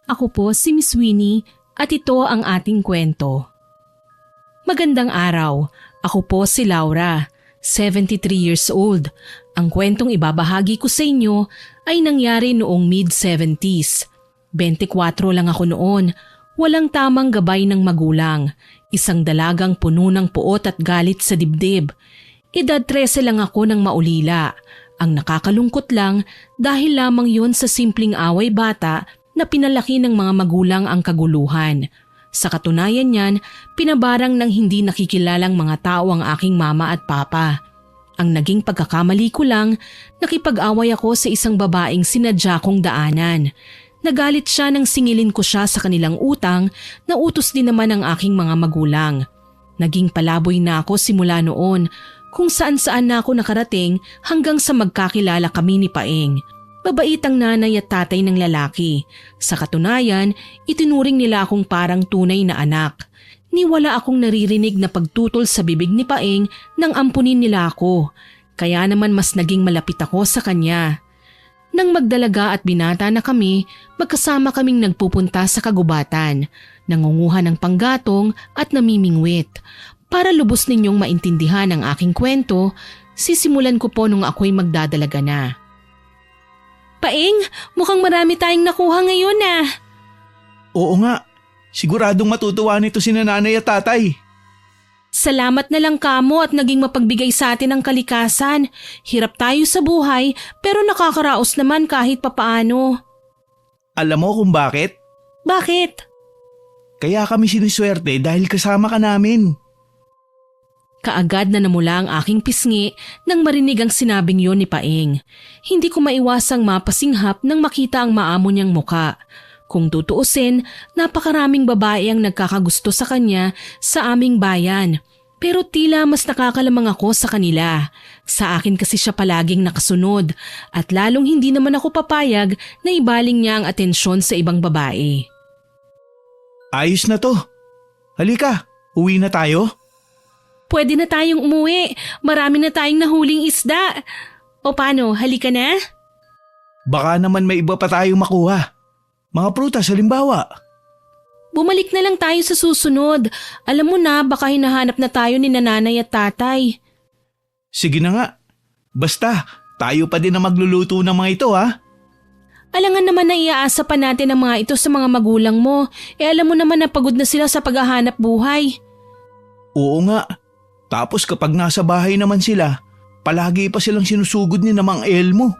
Ako po si Miss Winnie at ito ang ating kwento. Magandang araw. Ako po si Laura, 73 years old. Ang kwentong ibabahagi ko sa inyo ay nangyari noong mid-70s. 24 lang ako noon. Walang tamang gabay ng magulang. Isang dalagang puno ng puot at galit sa dibdib. Edad 13 lang ako nang maulila. Ang nakakalungkot lang dahil lamang yun sa simpleng away bata na pinalaki ng mga magulang ang kaguluhan. Sa katunayan niyan, pinabarang ng hindi nakikilalang mga tao ang aking mama at papa. Ang naging pagkakamali ko lang, nakipag-away ako sa isang babaeng sinadya kong daanan. Nagalit siya nang singilin ko siya sa kanilang utang na utos din naman ng aking mga magulang. Naging palaboy na ako simula noon kung saan-saan na ako nakarating hanggang sa magkakilala kami ni Paeng. Mabait ang nanay at tatay ng lalaki. Sa katunayan, itinuring nila akong parang tunay na anak. Niwala akong naririnig na pagtutol sa bibig ni Paeng nang ampunin nila ako. Kaya naman mas naging malapit ako sa kanya. Nang magdalaga at binata na kami, magkasama kaming nagpupunta sa kagubatan, nangunguha ng panggatong at namimingwit. Para lubos ninyong maintindihan ang aking kwento, sisimulan ko po nung ako'y magdadalaga na. Paeng, mukhang marami tayong nakuha ngayon ah. Oo nga, siguradong matutuwa nito si nanay at tatay. Salamat na lang kamo at naging mapagbigay sa atin ng kalikasan. Hirap tayo sa buhay pero nakakaraos naman kahit papaano. Alam mo kung bakit? Bakit? Kaya kami siniswerte dahil kasama ka namin. Kaagad na namula ang aking pisngi nang marinig ang sinabing yon ni Paeng. Hindi ko maiwasang mapasinghap nang makita ang maamo niyang muka. Kung tutuusin, napakaraming babae ang nagkakagusto sa kanya sa aming bayan. Pero tila mas nakakalamang ako sa kanila. Sa akin kasi siya palaging nakasunod at lalong hindi naman ako papayag na ibaling niya ang atensyon sa ibang babae. Ayos na to. Halika, uwi na tayo. Pwede na tayong umuwi. Marami na tayong nahuling isda. O paano, halika na? Baka naman may iba pa tayong makuha. Mga prutas halimbawa. Bumalik na lang tayo sa susunod. Alam mo na, baka hinahanap na tayo ni nanay at tatay. Sige na nga. Basta, tayo pa din na magluluto ng mga ito ha. Alangan naman na iaasa pa natin ang mga ito sa mga magulang mo. Alam mo naman na pagod na sila sa paghahanap buhay. Oo nga. Tapos kapag nasa bahay naman sila, palagi pa silang sinusugod ni Namang Elmo.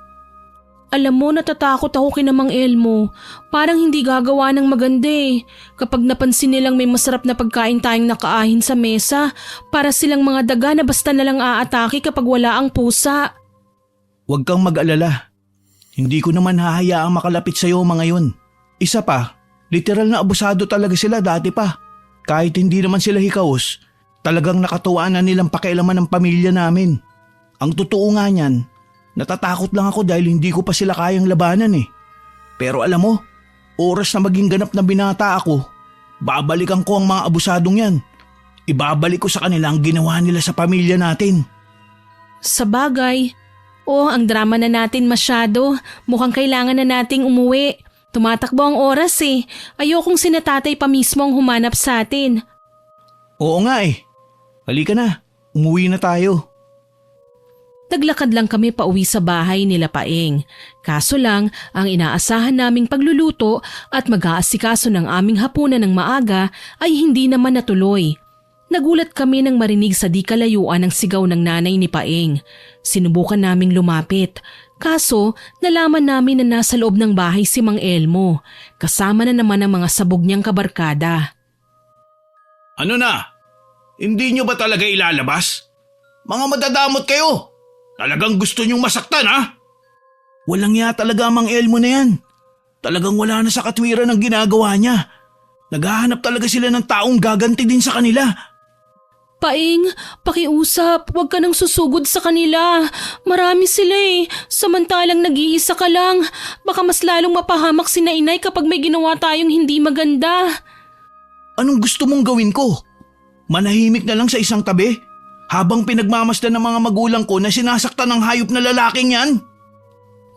Alam mo, natatakot ako kay Namang Elmo. Parang hindi gagawa ng maganda eh. Kapag napansin nilang may masarap na pagkain tayong nakaahin sa mesa, para silang mga daga na basta nalang aatake kapag wala ang pusa. Huwag kang mag-alala. Hindi ko naman hahayaang makalapit sa'yo mga yun. Isa pa, literal na abusado talaga sila dati pa. Kahit hindi naman sila hikaos, talagang nakatuwaan na nilang pakialaman ng pamilya namin. Ang totoo nga niyan, natatakot lang ako dahil hindi ko pa sila kayang labanan eh. Pero alam mo, oras na maging ganap na binata ako, babalikan ko ang mga abusadong yan. Ibabalik ko sa kanila ang ginawa nila sa pamilya natin. Sa bagay, ang drama na natin masyado. Mukhang kailangan na nating umuwi. Tumatakbo ang oras eh. Ayokong sina tatay pa mismo ang humanap sa atin. Oo nga eh. Halika na, umuwi na tayo. Naglakad lang kami pauwi sa bahay nila Paeng. Kaso lang, ang inaasahan naming pagluluto at mag-aasikaso ng aming hapunan ng maaga ay hindi naman natuloy. Nagulat kami nang marinig sa di kalayuan ang sigaw ng nanay ni Paeng. Sinubukan naming lumapit. Kaso, nalaman namin na nasa loob ng bahay si Mang Elmo. Kasama na naman ang mga sabog niyang kabarkada. Ano na? Hindi niyo ba talaga ilalabas? Mga madadamot kayo! Talagang gusto niyong masaktan ha? Walang ya talaga Mang Elmo na yan. Talagang wala na sa katwiran ang ginagawa niya. Naghahanap talaga sila ng taong gaganti din sa kanila. Paeng, pakiusap, huwag ka nang susugod sa kanila. Marami sila eh, samantalang nag-iisa ka lang. Baka mas lalong mapahamak si Nainay kapag may ginawa tayong hindi maganda. Anong gusto mong gawin ko? Manahimik na lang sa isang tabi? Habang pinagmamasdan ng mga magulang ko na sinasaktan ng hayop na lalaking yan?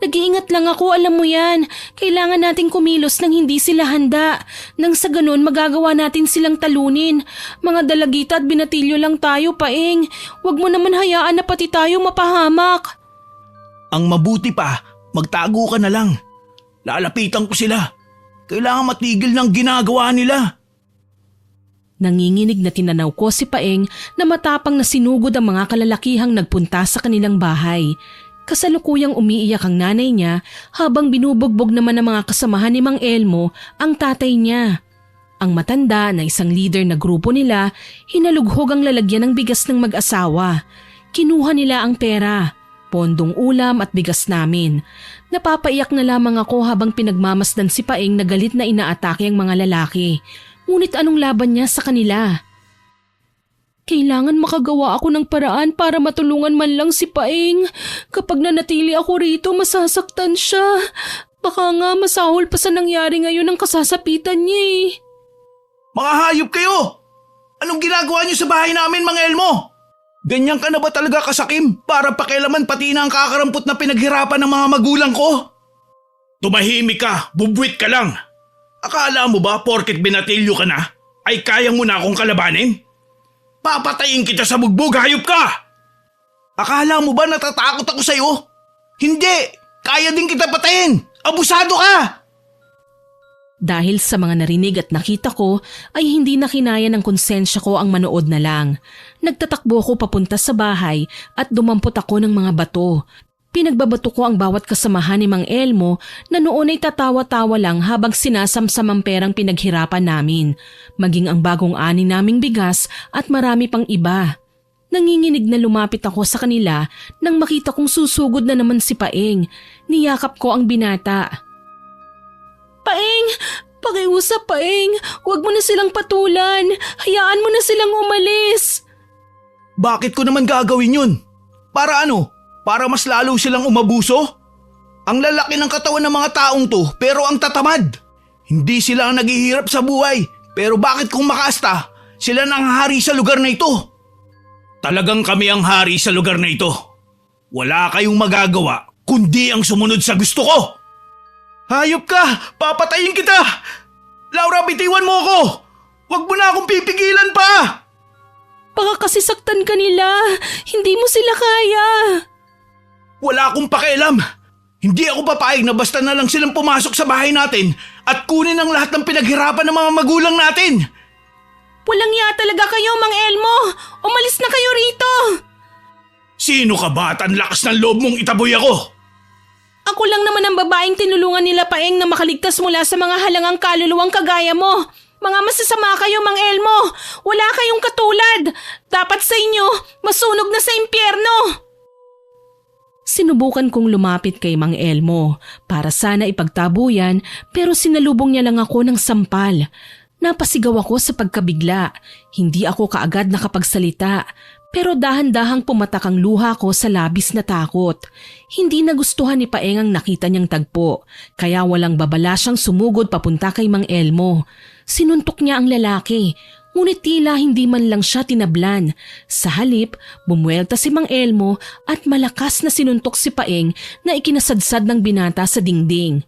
Nag-iingat lang ako, alam mo yan. Kailangan nating kumilos nang hindi sila handa. Nang sa ganun magagawa natin silang talunin. Mga dalagita at binatilyo lang tayo, Paeng. Huwag mo naman hayaan na pati tayo mapahamak. Ang mabuti pa, magtago ka na lang. Lalapitan ko sila. Kailangan matigil ng ginagawa nila. Nanginginig na tinanaw ko si Paeng na matapang na sinugod ang mga kalalakihang nagpunta sa kanilang bahay. Kasalukuyang umiiyak ang nanay niya habang binubugbog naman ng mga kasamahan ni Mang Elmo ang tatay niya. Ang matanda na isang leader na grupo nila, hinalughog ang lalagyan ng bigas ng mag-asawa. Kinuha nila ang pera, pondong ulam at bigas namin. Napapaiyak na lamang ako habang pinagmamasdan si Paeng na galit na inaatake ang mga lalaki. Ngunit anong laban niya sa kanila? Kailangan makagawa ako ng paraan para matulungan man lang si Paeng. Kapag nanatili ako rito, masasaktan siya. Baka nga masahol pa sa nangyari ngayon ang kasasapitan niya eh. Mga hayop kayo! Anong ginagawa niyo sa bahay namin, Mang Elmo? Ganyan ka na ba talaga kasakim para pakialaman pati na ang kakarampot na pinaghirapan ng mga magulang ko? Tumahimik ka, bubwit ka lang. Akala mo ba porket binatilyo ka na, ay kaya mo na akong kalabanin? Papatayin kita sa bugbog, hayop ka! Akala mo ba natatakot ako sa'yo? Hindi! Kaya din kita patayin! Abusado ka! Dahil sa mga narinig at nakita ko ay hindi na kinaya ng konsensya ko ang manood na lang. Nagtatakbo ko papunta sa bahay at dumampot ako ng mga bato. Pinagbabato ko ang bawat kasamahan ni Mang Elmo na noon ay tatawa-tawa lang habang sinasamsam ang perang pinaghirapan namin, maging ang bagong ani naming bigas at marami pang iba. Nanginginig na lumapit ako sa kanila nang makita kong susugod na naman si Paeng. Niyakap ko ang binata. Paeng! Pakiusap, Paeng! Huwag mo na silang patulan! Hayaan mo na silang umalis! Bakit ko naman gagawin yun? Para ano? Para mas lalo silang umabuso? Ang lalaki ng katawan ng mga taong to pero ang tatamad. Hindi sila ang naghihirap sa buhay pero bakit kung makaasta, sila na ang hari sa lugar na ito? Talagang kami ang hari sa lugar na ito. Wala kayong magagawa kundi ang sumunod sa gusto ko. Hayop ka! Papatayin kita! Laura, bitiwan mo ako! Huwag mo na akong pipigilan pa! Baka kasi saktan ka nila. Hindi mo sila kaya. Wala akong pakialam. Hindi ako papayag na basta na lang silang pumasok sa bahay natin at kunin ang lahat ng pinaghirapan ng mga magulang natin. Walang iya talaga kayo, Mang Elmo. Umalis na kayo rito. Sino ka ba at ang lakas ng loob mong itaboy ako? Ako lang naman ang babaeng tinulungan nila Paeng na makaligtas mula sa mga halangang kaluluwang kagaya mo. Mga masasama kayo, Mang Elmo. Wala kayong katulad. Dapat sa inyo, masunog na sa impyerno. Sinubukan kong lumapit kay Mang Elmo para sana ipagtabuyan pero sinalubong niya lang ako ng sampal. Napasigaw ako sa pagkabigla. Hindi ako kaagad nakapagsalita. Pero dahan-dahang pumatak ang luha ko sa labis na takot. Hindi nagustuhan ni Paeng ang nakita niyang tagpo, kaya walang babala siyang sumugod papunta kay Mang Elmo. Sinuntok niya ang lalaki, ngunit tila hindi man lang siya tinablan. Sa halip, bumuelta si Mang Elmo at malakas na sinuntok si Paeng na ikinasadsad ng binata sa dingding.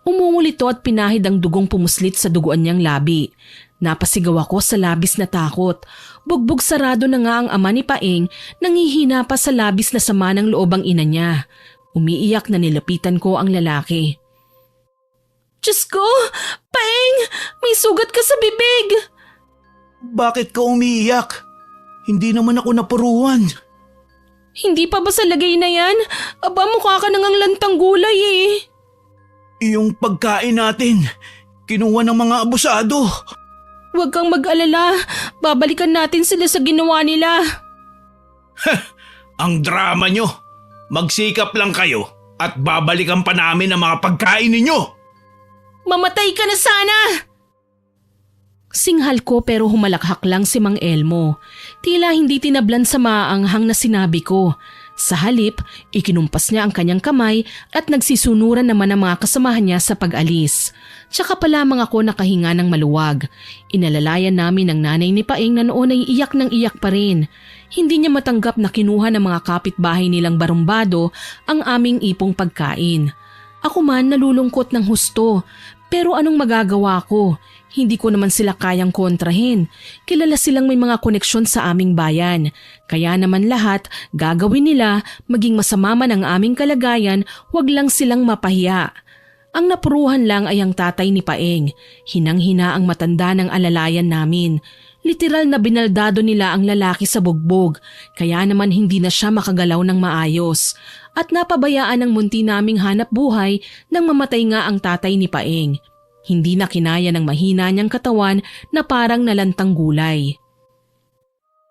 Umungol ito at pinahid ang dugong pumuslit sa duguan niyang labi. Napasigaw ako sa labis na takot. Bugbog sarado na nga ang ama ni Paeng, nangihina pa sa labis na sama ng loob ang ina niya. Umiiyak na nilapitan ko ang lalaki. Diyos ko! Paeng! May sugat ka sa bibig! Bakit ka umiiyak? Hindi naman ako napuruhan. Hindi pa ba sa lagay na yan? Aba, mukha ka nangang lantang gulay eh. Yung pagkain natin, kinuha ng mga abusado. Huwag kang mag-alala. Babalikan natin sila sa ginawa nila. Ang drama nyo. Magsikap lang kayo at babalikan pa namin ang mga pagkain ninyo. Mamatay ka na sana! Singhal ko pero humalakhak lang si Mang Elmo. Tila hindi tinablan sa maaanghang na sinabi ko. Sa halip, ikinumpas niya ang kanyang kamay at nagsisunuran naman ang mga kasamahan niya sa pag-alis. Tsaka pa lamang ako nakahinga ng maluwag. Inalalayan namin ang nanay ni Paeng na noon ay iyak ng iyak pa rin. Hindi niya matanggap na kinuha ng mga kapitbahay nilang barumbado ang aming ipong pagkain. Ako man nalulungkot ng husto, pero anong magagawa ko? Hindi ko naman sila kayang kontrahin. Kilala silang may mga koneksyon sa aming bayan. Kaya naman lahat gagawin nila, maging masama man ang aming kalagayan, wag lang silang mapahiya. Ang napuruhan lang ay ang tatay ni Paeng. Hinang-hina ang matanda ng alalayan namin. Literal na binaldado nila ang lalaki sa bugbog, kaya naman hindi na siya makagalaw ng maayos. At napabayaan ang munti naming hanap buhay nang mamatay nga ang tatay ni Paeng. Hindi na kinaya ng mahina niyang katawan na parang nalantang gulay.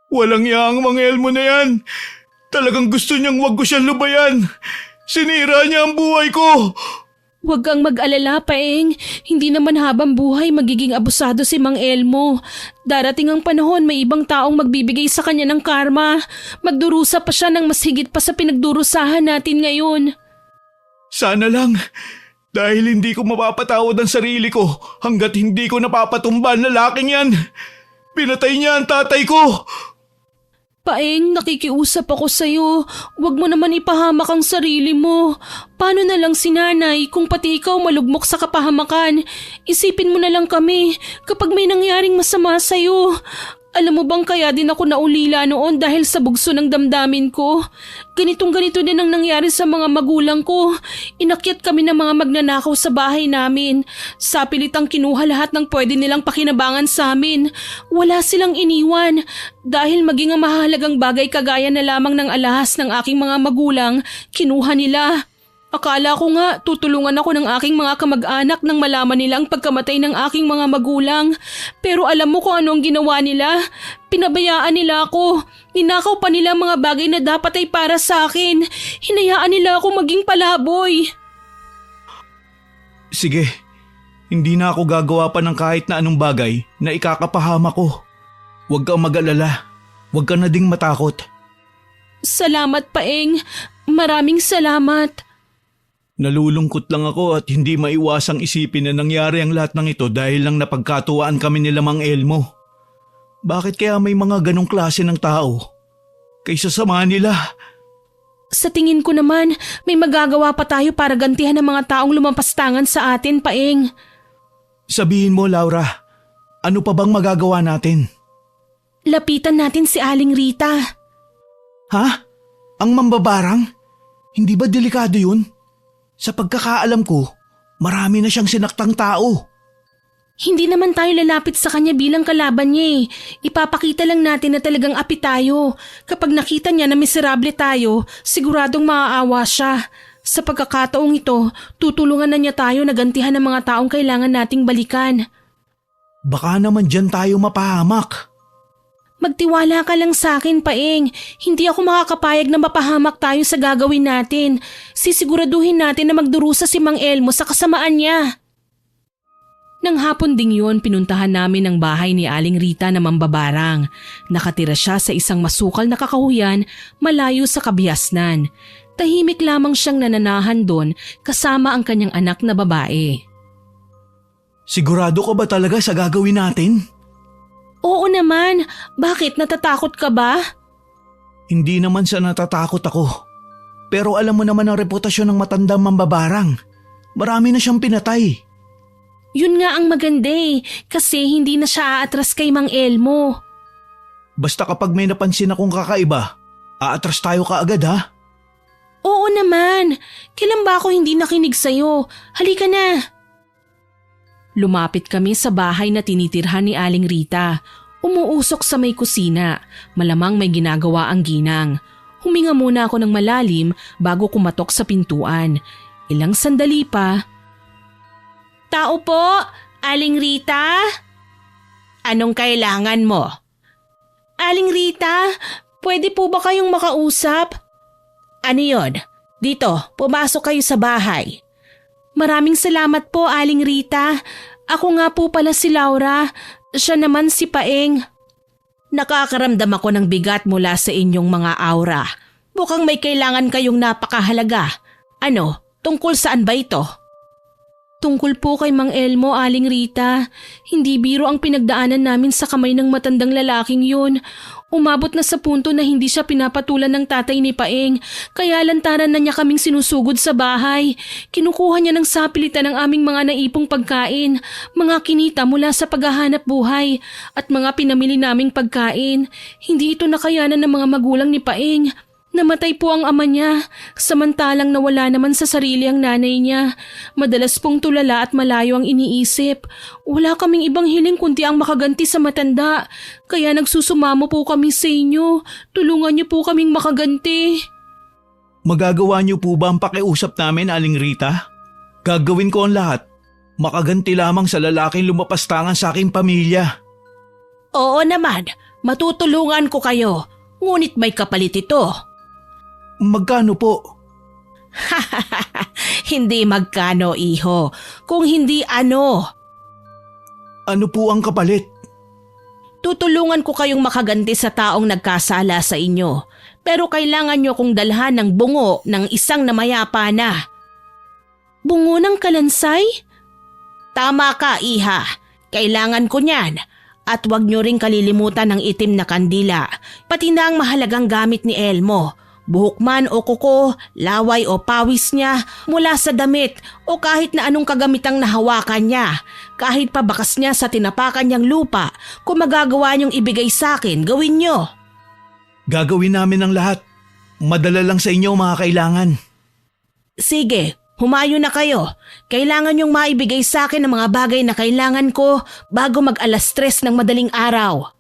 Walang yang mga Elmo na yan. Talagang gusto niyang wag ko siyang lubayan. Sinira niya ang buhay ko. Huwag kang mag-alala, Paeng. Hindi naman habang buhay magiging abusado si Mang Elmo. Darating ang panahon may ibang taong magbibigay sa kanya ng karma. Magdurusa pa siya ng mas higit pa sa pinagdurusahan natin ngayon. Sana lang. Dahil hindi ko mapapatawad ang sarili ko hanggat hindi ko napapatumba ang lalaking yan. Pinatay niya ang tatay ko. Paeng, nakikiusap ako sa'yo. Huwag mo naman ipahamak ang sarili mo. Paano na lang si nanay kung pati ikaw malugmok sa kapahamakan? Isipin mo na lang kami kapag may nangyaring masama sa'yo. Alam mo bang kaya din ako naulila noon dahil sa bugso ng damdamin ko? Ganitong-ganito din ang nangyari sa mga magulang ko. Inakyat kami ng mga magnanakaw sa bahay namin. Sa pilitang kinuha lahat ng pwede nilang pakinabangan sa amin. Wala silang iniwan. Dahil maging ang mahalagang bagay kagaya na lamang ng alahas ng aking mga magulang, kinuha nila. Akala ko nga tutulungan ako ng aking mga kamag-anak nang malaman nila ang pagkamatay ng aking mga magulang. Pero alam mo kung ano ang ginawa nila? Pinabayaan nila ako. Ninakaw pa nila ang mga bagay na dapat ay para sa akin. Hinayaan nila ako maging palaboy. Sige, hindi na ako gagawa pa ng kahit na anong bagay na ikakapahama ko. Huwag kang mag-alala. Huwag ka na ding matakot. Salamat, Paeng. Maraming salamat. Nalulungkot lang ako at hindi maiwasang isipin na nangyari ang lahat ng ito dahil lang napagkatuwaan kami nila Mang Elmo. Bakit kaya may mga ganong klase ng tao? Kaysa samahan nila. Sa tingin ko naman, may magagawa pa tayo para gantihan ng mga taong lumampastangan sa atin, Paeng. Sabihin mo, Laura, ano pa bang magagawa natin? Lapitan natin si Aling Rita. Ha? Ang mambabarang? Hindi ba delikado yun? Sa pagkakaalam ko, marami na siyang sinaktang tao. Hindi naman tayo lalapit sa kanya bilang kalaban niya eh. Ipapakita lang natin na talagang api tayo. Kapag nakita niya na miserable tayo, siguradong maaawa siya. Sa pagkakataong ito, tutulungan na niya tayo na gantihan ng mga taong kailangan nating balikan. Baka naman dyan tayo mapahamak. Magtiwala ka lang sa akin, Paeng. Hindi ako makakapayag na mapahamak tayo sa gagawin natin. Sisiguraduhin natin na magdurusa si Mang Elmo sa kasamaan niya. Nang hapon ding yun, pinuntahan namin ang bahay ni Aling Rita na mambabarang. Nakatira siya sa isang masukal na kakahuyan malayo sa kabihasnan. Tahimik lamang siyang nananahan doon kasama ang kanyang anak na babae. Sigurado ka ba talaga sa gagawin natin? Oo naman. Bakit? Natatakot ka ba? Hindi naman sa natatakot ako. Pero alam mo naman ang reputasyon ng matandang mambabarang. Marami na siyang pinatay. Yun nga ang maganda eh, kasi hindi na siya aatras kay Mang Elmo. Basta kapag may napansin akong kakaiba, aatras tayo kaagad ha? Oo naman. Kailan ba ako hindi nakinig sa'yo? Halika na. Lumapit kami sa bahay na tinitirhan ni Aling Rita. Umuusok sa may kusina. Malamang may ginagawa ang ginang. Huminga muna ako ng malalim bago kumatok sa pintuan. Ilang sandali pa. Tao po, Aling Rita? Anong kailangan mo? Aling Rita, pwede po ba kayong makausap? Ano yon? Dito, pumasok kayo sa bahay. Maraming salamat po, Aling Rita. Ako nga po pala si Laura. Siya naman si Paeng. Nakakaramdam ako ng bigat mula sa inyong mga aura. Mukhang may kailangan kayong napakahalaga. Ano, tungkol saan ba ito? Tungkol po kay Mang Elmo, Aling Rita. Hindi biro ang pinagdaanan namin sa kamay ng matandang lalaking yun. Umabot na sa punto na hindi siya pinapatulan ng tatay ni Paeng, kaya lantaran na niya kaming sinusugod sa bahay. Kinukuha niya ng sapilitan ang aming mga naipong pagkain, mga kinita mula sa paghahanap buhay, at mga pinamili naming pagkain. Hindi ito nakayanan ng mga magulang ni Paeng. Namatay po ang ama niya, samantalang nawala naman sa sarili ang nanay niya. Madalas pong tulala at malayo ang iniisip. Wala kaming ibang hiling kundi ang makaganti sa matanda. Kaya nagsusumamo po kami sa inyo. Tulungan niyo po kaming makaganti. Magagawa niyo po ba ang pakiusap namin, Aling Rita? Gagawin ko ang lahat. Makaganti lamang sa lalaking lumapastangan sa aking pamilya. Oo naman, matutulungan ko kayo. Ngunit may kapalit ito. Magkano po? Hindi magkano, iho. Kung hindi ano. Ano po ang kapalit? Tutulungan ko kayong makaganti sa taong nagkasala sa inyo. Pero kailangan nyo kong dalhan ng bungo ng isang namayapa na. Bungo ng kalansay? Tama ka, iha. Kailangan ko niyan. At huwag nyo ring kalilimutan ng itim na kandila. Pati na ang mahalagang gamit ni Elmo. Buhok man o kuko, laway o pawis niya mula sa damit o kahit na anong kagamitang nahawakan niya. Kahit pa bakas niya sa tinapakan niyang lupa, kung magagawa niyong ibigay sa akin, gawin niyo. Gagawin namin ang lahat. Madala lang sa inyo mga kailangan. Sige, humayo na kayo. Kailangan niyong maibigay sa akin ang mga bagay na kailangan ko bago mag-alas 3 ng madaling araw.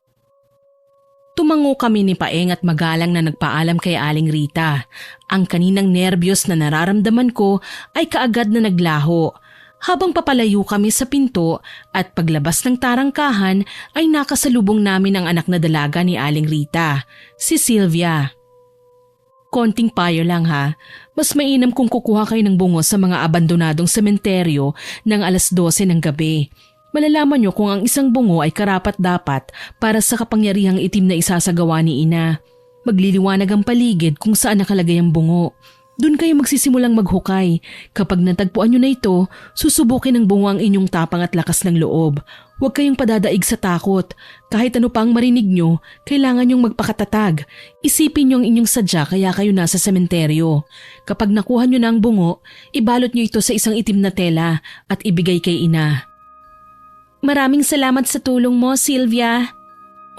Tumango kami ni Paeng at magalang na nagpaalam kay Aling Rita. Ang kaninang nerbiyos na nararamdaman ko ay kaagad na naglaho. Habang papalayo kami sa pinto at paglabas ng tarangkahan ay nakasalubong namin ang anak na dalaga ni Aling Rita, si Sylvia. Konting payo lang ha, mas mainam kung kukuha kayo ng bungo sa mga abandonadong sementeryo ng alas 12 ng gabi. Malalaman nyo kung ang isang bungo ay karapat-dapat para sa kapangyarihang itim na isasagawa ni Ina. Magliliwanag ang paligid kung saan nakalagay ang bungo. Doon kayo magsisimulang maghukay. Kapag natagpuan nyo na ito, susubukin ng bungo ang inyong tapang at lakas ng loob. Huwag kayong padadaig sa takot. Kahit ano pang marinig nyo, kailangan nyong magpakatatag. Isipin nyo ang inyong sadya kaya kayo nasa sementeryo. Kapag nakuha nyo na ang bungo, ibalot nyo ito sa isang itim na tela at ibigay kay Ina. Maraming salamat sa tulong mo, Sylvia.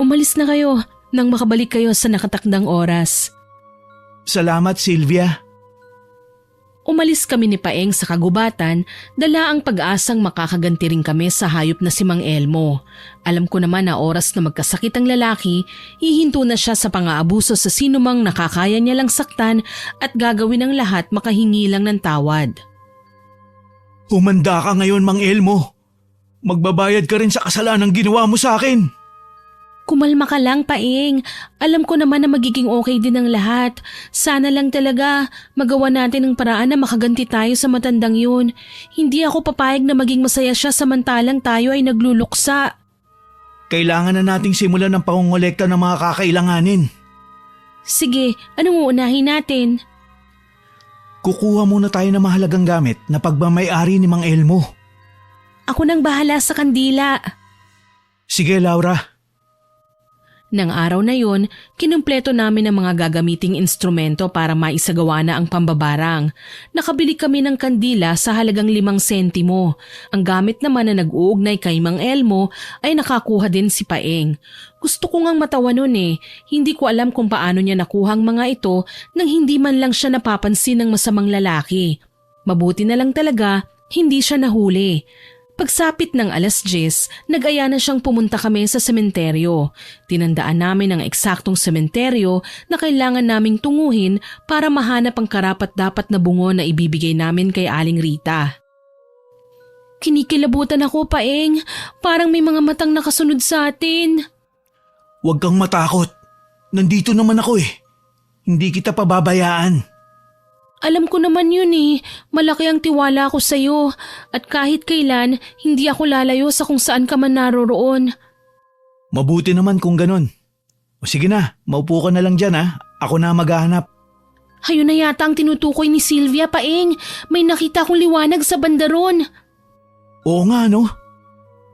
Umalis na kayo nang makabalik kayo sa nakatakdang oras. Salamat, Sylvia. Umalis kami ni Paeng sa kagubatan, dala ang pag-asang makakaganti rin kami sa hayop na si Mang Elmo. Alam ko naman na oras na magkasakit ang lalaki, hihinto na siya sa pang-aabuso sa sinumang nakakaya niya lang saktan at gagawin ang lahat makahingi lang ng tawad. Humanda ka ngayon, Mang Elmo. Magbabayad ka rin sa kasalanang ginawa mo sa akin. Kumalma ka lang, Paeng. Alam ko naman na magiging okay din ang lahat. Sana lang talaga magawa natin ang paraan na makaganti tayo sa matandang yun. Hindi ako papayag na maging masaya siya samantalang tayo ay nagluluksa. Kailangan na nating simulan ng pangongolekta ng mga kakailanganin. Sige, anong uunahin natin? Kukuha muna tayo ng mahalagang gamit na pagmamayari ni Mang Elmo. Ako nang bahala sa kandila. Sige, Laura. Nang araw na yon, kinumpleto namin ang mga gagamiting instrumento para maisagawa na ang pambabarang. Nakabili kami ng kandila sa halagang 5 sentimo. Ang gamit naman na nag-uugnay kay Mang Elmo ay nakakuha din si Paeng. Gusto ko ngang matawa nun eh. Hindi ko alam kung paano niya nakuha ang mga ito nang hindi man lang siya napapansin ng masamang lalaki. Mabuti na lang talaga, hindi siya nahuli. Pagsapit ng alas 10, nag-aya na siyang pumunta kami sa sementeryo. Tinandaan namin ang eksaktong sementeryo na kailangan naming tunguhin para mahanap ang karapat-dapat na bungo na ibibigay namin kay Aling Rita. Kinikilabutan ako, Paeng. Parang may mga matang nakasunod sa atin. Huwag kang matakot. Nandito naman ako eh. Hindi kita pababayaan. Alam ko naman yun eh. Malaki ang tiwala ko sa'yo. At kahit kailan, hindi ako lalayo sa kung saan ka man naroroon. Mabuti naman kung ganun. O sige na, maupo ka na lang dyan ha. Ako na maghahanap. Hayun na yata ang tinutukoy ni Sylvia, Paeng. May nakita akong liwanag sa bandaron. Oo nga no.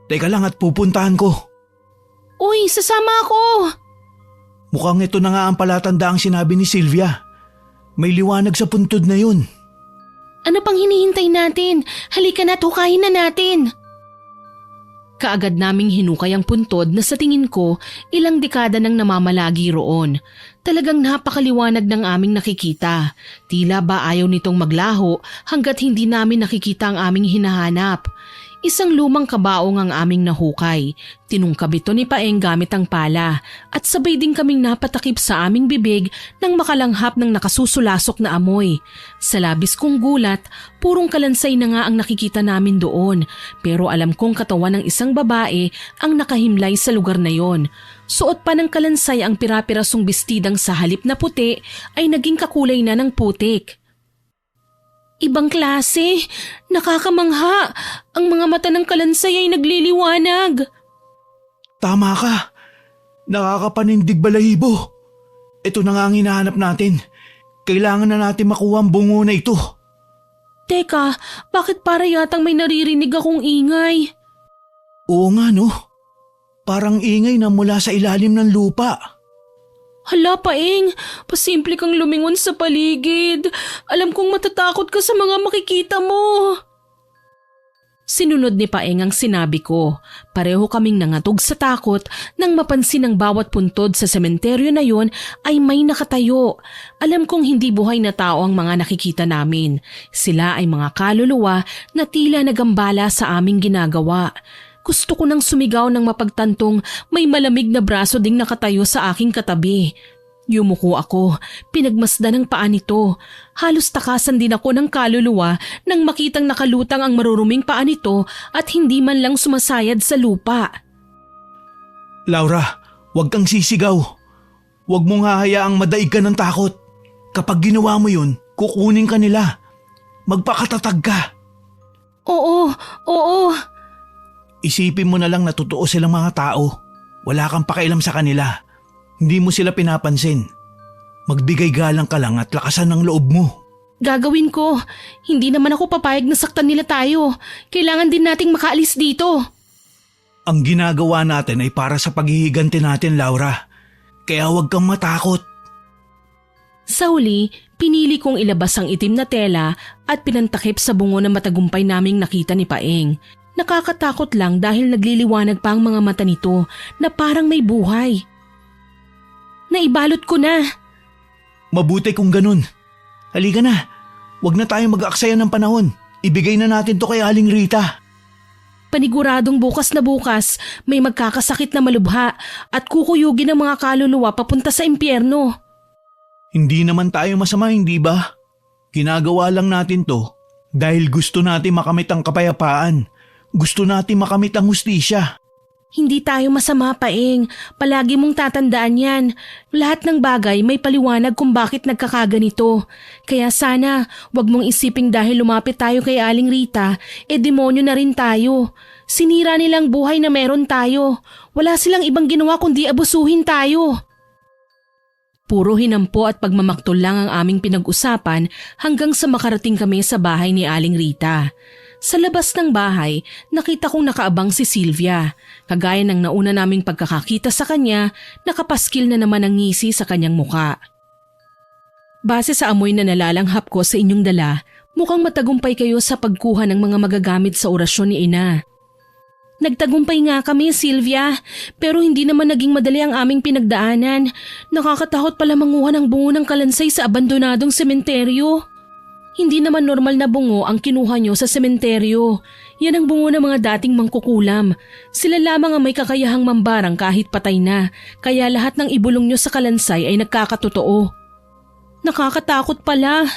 Teka lang at pupuntahan ko. Uy, sasama ako! Mukhang ito na nga ang palatandaang sinabi ni Sylvia. May liwanag sa puntod na yun. Ano pang hinihintay natin? Halika na't hukayin na natin! Kaagad naming hinukay ang puntod na sa tingin ko ilang dekada nang namamalagi roon. Talagang napakaliwanag ng aming nakikita. Tila ba ayaw nitong maglaho hanggat hindi namin nakikita ang aming hinahanap. Isang lumang kabaong ang aming nahukay. Tinungkab ito ni Paeng gamit ang pala at sabay din kaming napatakip sa aming bibig nang makalanghap ng nakasusulasok na amoy. Sa labis kong gulat, purong kalansay na nga ang nakikita namin doon, pero alam kong katawan ng isang babae ang nakahimlay sa lugar na yon. Suot pa ng kalansay ang pira-pirasong bestidang sa halip na puti ay naging kakulay na ng putik. Ibang klase, nakakamangha. Ang mga mata ng kalansay ay nagliliwanag. Tama ka. Nakakapanindig balahibo. Ito na nga ang hinahanap natin. Kailangan na natin makuha ang bungo na ito. Teka, bakit para yatang may naririnig akong ingay? Oo nga no. Parang ingay na mula sa ilalim ng lupa. Hala, Paeng, pasimple kang lumingon sa paligid. Alam kong matatakot ka sa mga makikita mo. Sinunod ni Paeng ang sinabi ko. Pareho kaming nangatog sa takot nang mapansin ang bawat puntod sa sementeryo na yon ay may nakatayo. Alam kong hindi buhay na tao ang mga nakikita namin. Sila ay mga kaluluwa na tila nagambala sa aming ginagawa. Gusto ko nang sumigaw ng mapagtantong may malamig na braso ding nakatayo sa aking katabi. Yumuko ako, pinagmasdan ng paa nito. Halos takasan din ako ng kaluluwa nang makitang nakalutang ang maruruming paa nito at hindi man lang sumasayad sa lupa. Laura, huwag kang sisigaw. Huwag mong hahayaang madaig ka ng takot. Kapag ginawa mo yun, kukunin ka nila. Magpakatatag ka. Oo. Isipin mo na lang na totoo silang mga tao. Wala kang pakialam sa kanila. Hindi mo sila pinapansin. Magbigay galang ka lang at lakasan ng loob mo. Gagawin ko. Hindi naman ako papayag na saktan nila tayo. Kailangan din nating makaalis dito. Ang ginagawa natin ay para sa paghihiganti natin, Laura. Kaya huwag kang matakot. Sa huli, pinili kong ilabas ang itim na tela at pinantakip sa bungo na matagumpay naming nakita ni Paeng. Nakakatakot lang dahil nagliliwanag pa ang mga mata nito na parang may buhay. Naibalot ko na. Mabuti kung ganun. Halika na. Huwag na tayong mag-aaksaya ng panahon. Ibigay na natin to kay Aling Rita. Paniguradong bukas na bukas may magkakasakit na malubha at kukuyugin ng mga kaluluwa papunta sa impyerno. Hindi naman tayo masama, hindi ba? Ginagawa lang natin to dahil gusto natin makamit ang kapayapaan. Gusto natin makamit ang hustisya. Hindi tayo masama, Paeng. Palagi mong tatandaan yan. Lahat ng bagay may paliwanag kung bakit nagkakaganito. Kaya sana, wag mong isiping dahil lumapit tayo kay Aling Rita, demonyo na rin tayo. Sinira nilang buhay na meron tayo. Wala silang ibang ginawa kundi abusuhin tayo. Puro hinampo at pagmamaktol lang ang aming pinag-usapan hanggang sa makarating kami sa bahay ni Aling Rita. Sa labas ng bahay, nakita kong nakaabang si Sylvia. Kagaya ng nauna naming pagkakakita sa kanya, nakapaskil na naman ang ngisi sa kanyang muka. Base sa amoy na nalalanghap ko sa inyong dala, mukhang matagumpay kayo sa pagkuha ng mga magagamit sa orasyon ni Ina. Nagtagumpay nga kami, Sylvia, pero hindi naman naging madali ang aming pinagdaanan. Nakakatakot pala manguha ng bungo ng kalansay sa abandonadong sementeryo. Hindi naman normal na bungo ang kinuha nyo sa sementeryo. Yan ang bungo ng mga dating mangkukulam. Sila lamang ang may kakayahang mambarang kahit patay na, kaya lahat ng ibulong nyo sa kalansay ay nagkakatotoo. Nakakatakot pala.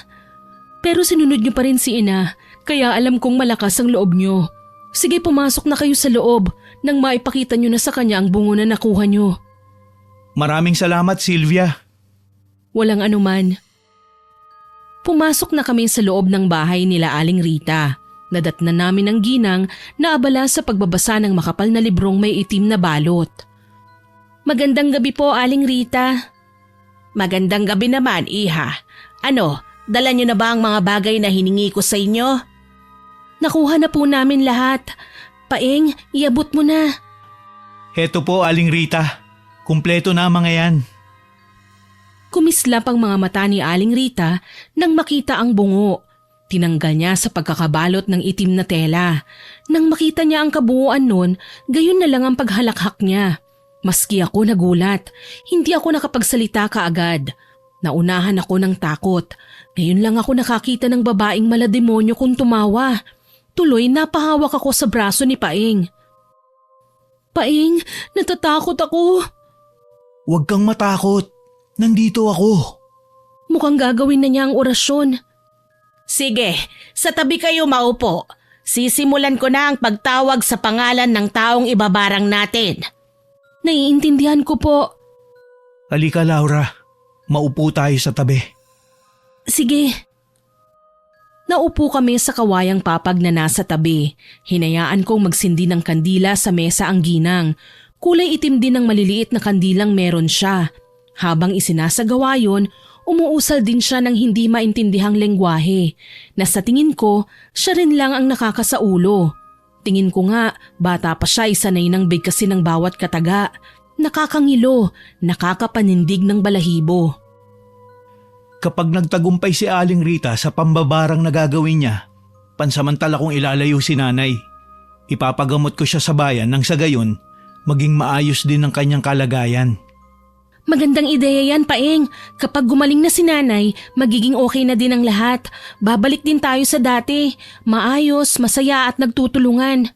Pero sinunod nyo pa rin si Ina, kaya alam kong malakas ang loob nyo. Sige, pumasok na kayo sa loob nang maipakita nyo na sa kanya ang bungo na nakuha nyo. Maraming salamat, Sylvia. Walang anuman. Pumasok na kami sa loob ng bahay nila Aling Rita. Nadatnan namin ang ginang na abala sa pagbabasa ng makapal na librong may itim na balot. Magandang gabi po, Aling Rita. Magandang gabi naman, Iha. Ano, dala niyo na ba ang mga bagay na hiningi ko sa inyo? Nakuha na po namin lahat. Paeng, iabot mo na. Heto po, Aling Rita. Kumpleto na mga yan. Kumislap ang mga mata ni Aling Rita nang makita ang bungo. Tinanggal niya sa pagkakabalot ng itim na tela. Nang makita niya ang kabuuan nun, gayon na lang ang paghalakhak niya. Maski ako nagulat, hindi ako nakapagsalita kaagad. Naunahan ako ng takot. Ngayon lang ako nakakita ng babaeng malademonyo kung tumawa. Tuloy napahawak ako sa braso ni Paeng. Paeng, natatakot ako. Huwag kang matakot. Nandito ako. Mukhang gagawin na niya ang orasyon. Sige, sa tabi kayo maupo. Sisimulan ko na ang pagtawag sa pangalan ng taong ibabarang natin. Naiintindihan ko po. Halika Laura, maupo tayo sa tabi. Sige. Naupo kami sa kawayang papag na nasa tabi. Hinayaan kong magsindi ng kandila sa mesa ang ginang. Kulay itim din ang maliliit na kandilang meron siya. Habang isinasagawa yon, umuusal din siya ng hindi maintindihang lengguwahe na sa tingin ko, siya rin lang ang nakakasaulo. Tingin ko nga, bata pa siya isanay ng bigkasin ng bawat kataga. Nakakangilo, nakakapanindig ng balahibo. Kapag nagtagumpay si Aling Rita sa pambabarang na gagawin niya, pansamantala kong ilalayo si nanay. Ipapagamot ko siya sa bayan nang sa gayon, maging maayos din ang kanyang kalagayan. Magandang ideya yan, Paeng. Kapag gumaling na si nanay, magiging okay na din ang lahat. Babalik din tayo sa dati. Maayos, masaya at nagtutulungan.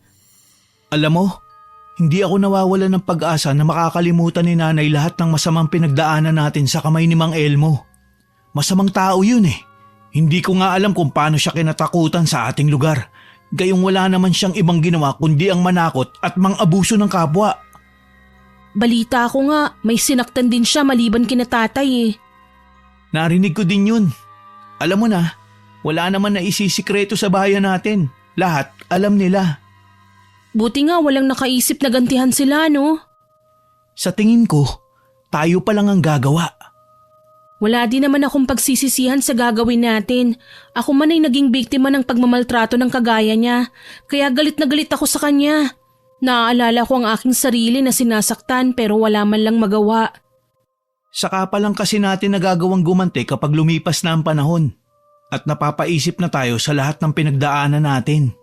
Alam mo, hindi ako nawawala ng pag-asa na makakalimutan ni nanay lahat ng masamang pinagdaanan natin sa kamay ni Mang Elmo. Masamang tao yun eh. Hindi ko nga alam kung paano siya kinatakutan sa ating lugar. Gayong wala naman siyang ibang ginawa kundi ang manakot at mang-abuso ng kapwa. Balita ko nga, may sinaktan din siya maliban kina tatay eh. Narinig ko din yun. Alam mo na, wala naman na isisikreto sa bayan natin. Lahat alam nila. Buti nga walang nakaisip na gantihan sila, no? Sa tingin ko, tayo pa lang ang gagawa. Wala din naman akong pagsisisihan sa gagawin natin. Ako man ay naging biktima ng pagmamaltrato ng kagaya niya. Kaya galit na galit ako sa kanya. Naaalala ko ang aking sarili na sinasaktan pero wala man lang magawa. Saka pa lang kasi natin nagagawang gumanti kapag lumipas na ang panahon. At napapaisip na tayo sa lahat ng pinagdaanan natin.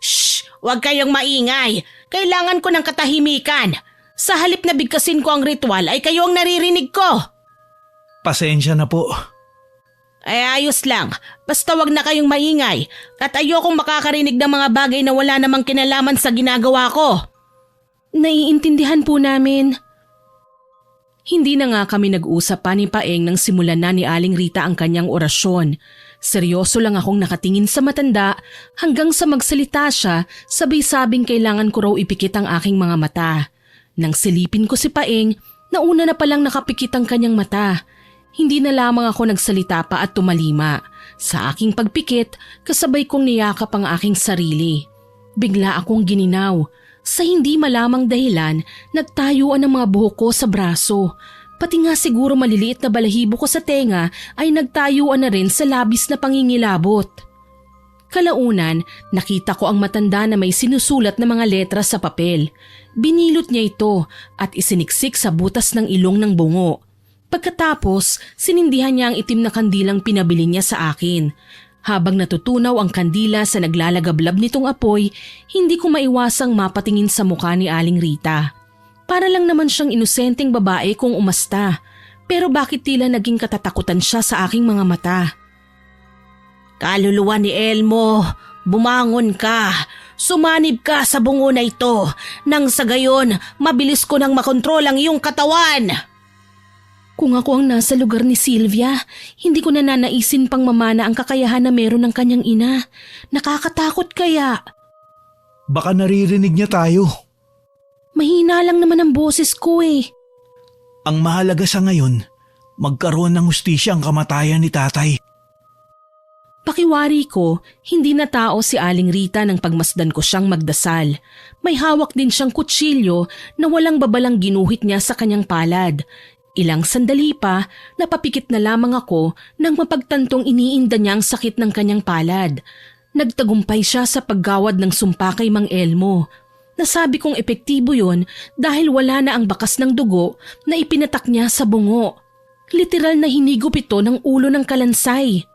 Shh! Huwag kayong maingay. Kailangan ko ng katahimikan. Sa halip na bigkasin ko ang ritual ay kayo ang naririnig ko. Pasensya na po. Ay ayos lang. Basta wag na kayong maingay at ayokong makakarinig ng mga bagay na wala namang kinalaman sa ginagawa ko. Naiintindihan po namin. Hindi na nga kami nag-usap pa ni Paeng nang simulan na ni Aling Rita ang kanyang orasyon. Seryoso lang akong nakatingin sa matanda hanggang sa magsalita siya, sabay-sabing kailangan ko raw ipikit ang aking mga mata. Nang silipin ko si Paeng, nauna na palang nakapikit ang kanyang mata. Hindi na lamang ako nagsalita pa at tumalima. Sa aking pagpikit, kasabay kong niyakap ang aking sarili. Bigla akong gininaw. Sa hindi malamang dahilan, nagtayuan ang mga buhok ko sa braso. Pati nga siguro maliliit na balahibo ko sa tenga ay nagtayuan na rin sa labis na pangingilabot. Kalaunan, nakita ko ang matanda na may sinusulat na mga letra sa papel. Binilot niya ito at isiniksik sa butas ng ilong ng bungo. Pagkatapos, sinindihan niya ang itim na kandilang pinabili niya sa akin. Habang natutunaw ang kandila sa naglalagablab nitong apoy, hindi ko maiwasang mapatingin sa mukha ni Aling Rita. Para lang naman siyang inosenteng babae kung umasta. Pero bakit tila naging katatakutan siya sa aking mga mata? Kaluluwa ni Elmo, bumangon ka. Sumanib ka sa bungo na ito. Nang sa gayon, mabilis ko nang makontrol ang iyong katawan. Kung ako ang nasa lugar ni Sylvia, hindi ko nananaisin pang mamana ang kakayahan na meron ng kanyang ina. Nakakatakot kaya. Baka naririnig niya tayo. Mahina lang naman ang boses ko eh. Ang mahalaga sa ngayon, magkaroon ng hustisya ang kamatayan ni tatay. Pakiwari ko, hindi na tao si Aling Rita nang pagmasdan ko siyang magdasal. May hawak din siyang kutsilyo na walang babalang ginuhit niya sa kanyang palad. Ilang sandali pa, napapikit na lamang ako nang mapagtantong iniinda niya ang sakit ng kanyang palad. Nagtagumpay siya sa paggawad ng sumpa kay Mang Elmo. Nasabi kong epektibo yon dahil wala na ang bakas ng dugo na ipinatak niya sa bungo. Literal na hinigop ito ng ulo ng kalansay.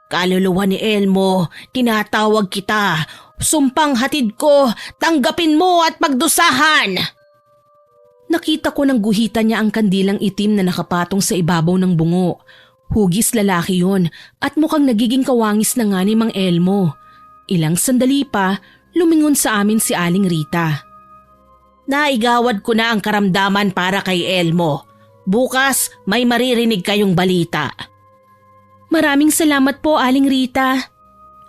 Kaluluwa ni Elmo, tinatawag kita. Sumpang hatid ko, tanggapin mo at pagdusahan. Nakita ko nang guhitan niya ang kandilang itim na nakapatong sa ibabaw ng bungo. Hugis lalaki yon at mukhang nagiging kawangis na nga ni Mang Elmo. Ilang sandali pa, lumingon sa amin si Aling Rita. Naigawad ko na ang karamdaman para kay Elmo. Bukas may maririnig kayong balita. Maraming salamat po, Aling Rita.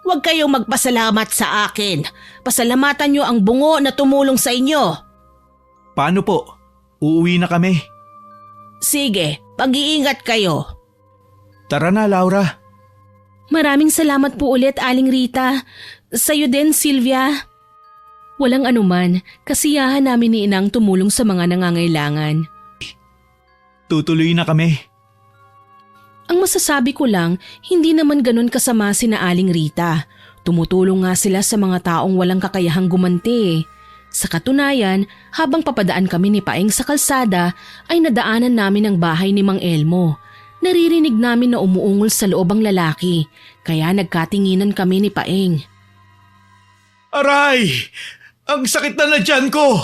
Huwag kayong magpasalamat sa akin. Pasalamatan niyo ang bungo na tumulong sa inyo. Paano po? Uuwi na kami. Sige, pag-iingat kayo. Tara na, Laura. Maraming salamat po ulit, Aling Rita. Sa'yo din, Sylvia. Walang anuman, kasiyahan namin ni Inang tumulong sa mga nangangailangan. Tutuloy na kami. Ang masasabi ko lang, hindi naman ganun kasama sina Aling Rita. Tumutulong nga sila sa mga taong walang kakayahang gumanti. Sa katunayan, habang papadaan kami ni Paeng sa kalsada, ay nadaanan namin ang bahay ni Mang Elmo. Naririnig namin na umuungol sa loob ang lalaki, kaya nagkatinginan kami ni Paeng. Aray! Ang sakit na tiyan ko!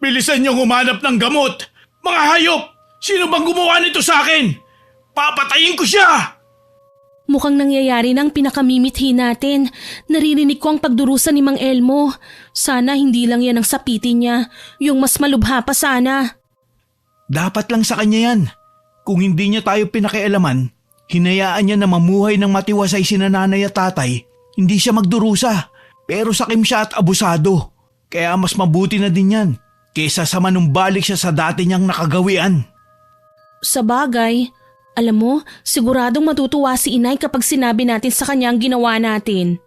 Bilisan niyong humanap ng gamot! Mga hayop! Sino bang gumawa nito sa akin? Papatayin ko siya! Mukhang nangyayari ng pinakamimithi natin. Naririnig ko ang pagdurusa ni Mang Elmo. Sana hindi lang yan ang sapitin niya. Yung mas malubha pa sana. Dapat lang sa kanya yan. Kung hindi niya tayo pinakialaman, hinayaan niya na mamuhay ng matiwasay sina nanay at tatay, hindi siya magdurusa. Pero sakim siya at abusado. Kaya mas mabuti na din yan kaysa sa manumbalik siya sa dati niyang nakagawian. Sa bagay, alam mo, siguradong matutuwa si Inay kapag sinabi natin sa kanya ang ginawa natin.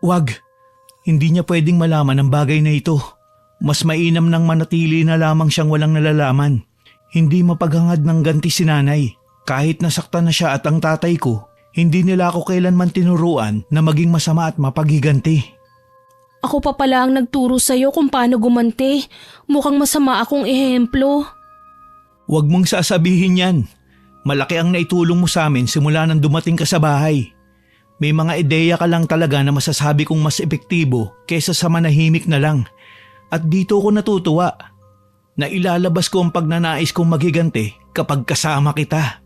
Wag. Hindi niya pwedeng malaman ang bagay na ito. Mas mainam nang manatili na lamang siyang walang nalalaman. Hindi mapaghangad ng ganti si nanay. Kahit nasaktan na siya at ang tatay ko, hindi nila ako kailanman tinuruan na maging masama at mapaghiganti. Ako pa pala ang nagturo sa'yo kung paano gumanti. Mukhang masama akong ehemplo. Huwag mong sasabihin yan. Malaki ang naitulong mo sa amin simula nang dumating ka sa bahay. May mga ideya ka lang talaga na masasabi kong mas epektibo kaysa sa manahimik na lang. At dito ko natutuwa na ilalabas ko ang pagnanais kong maghiganti kapag kasama kita.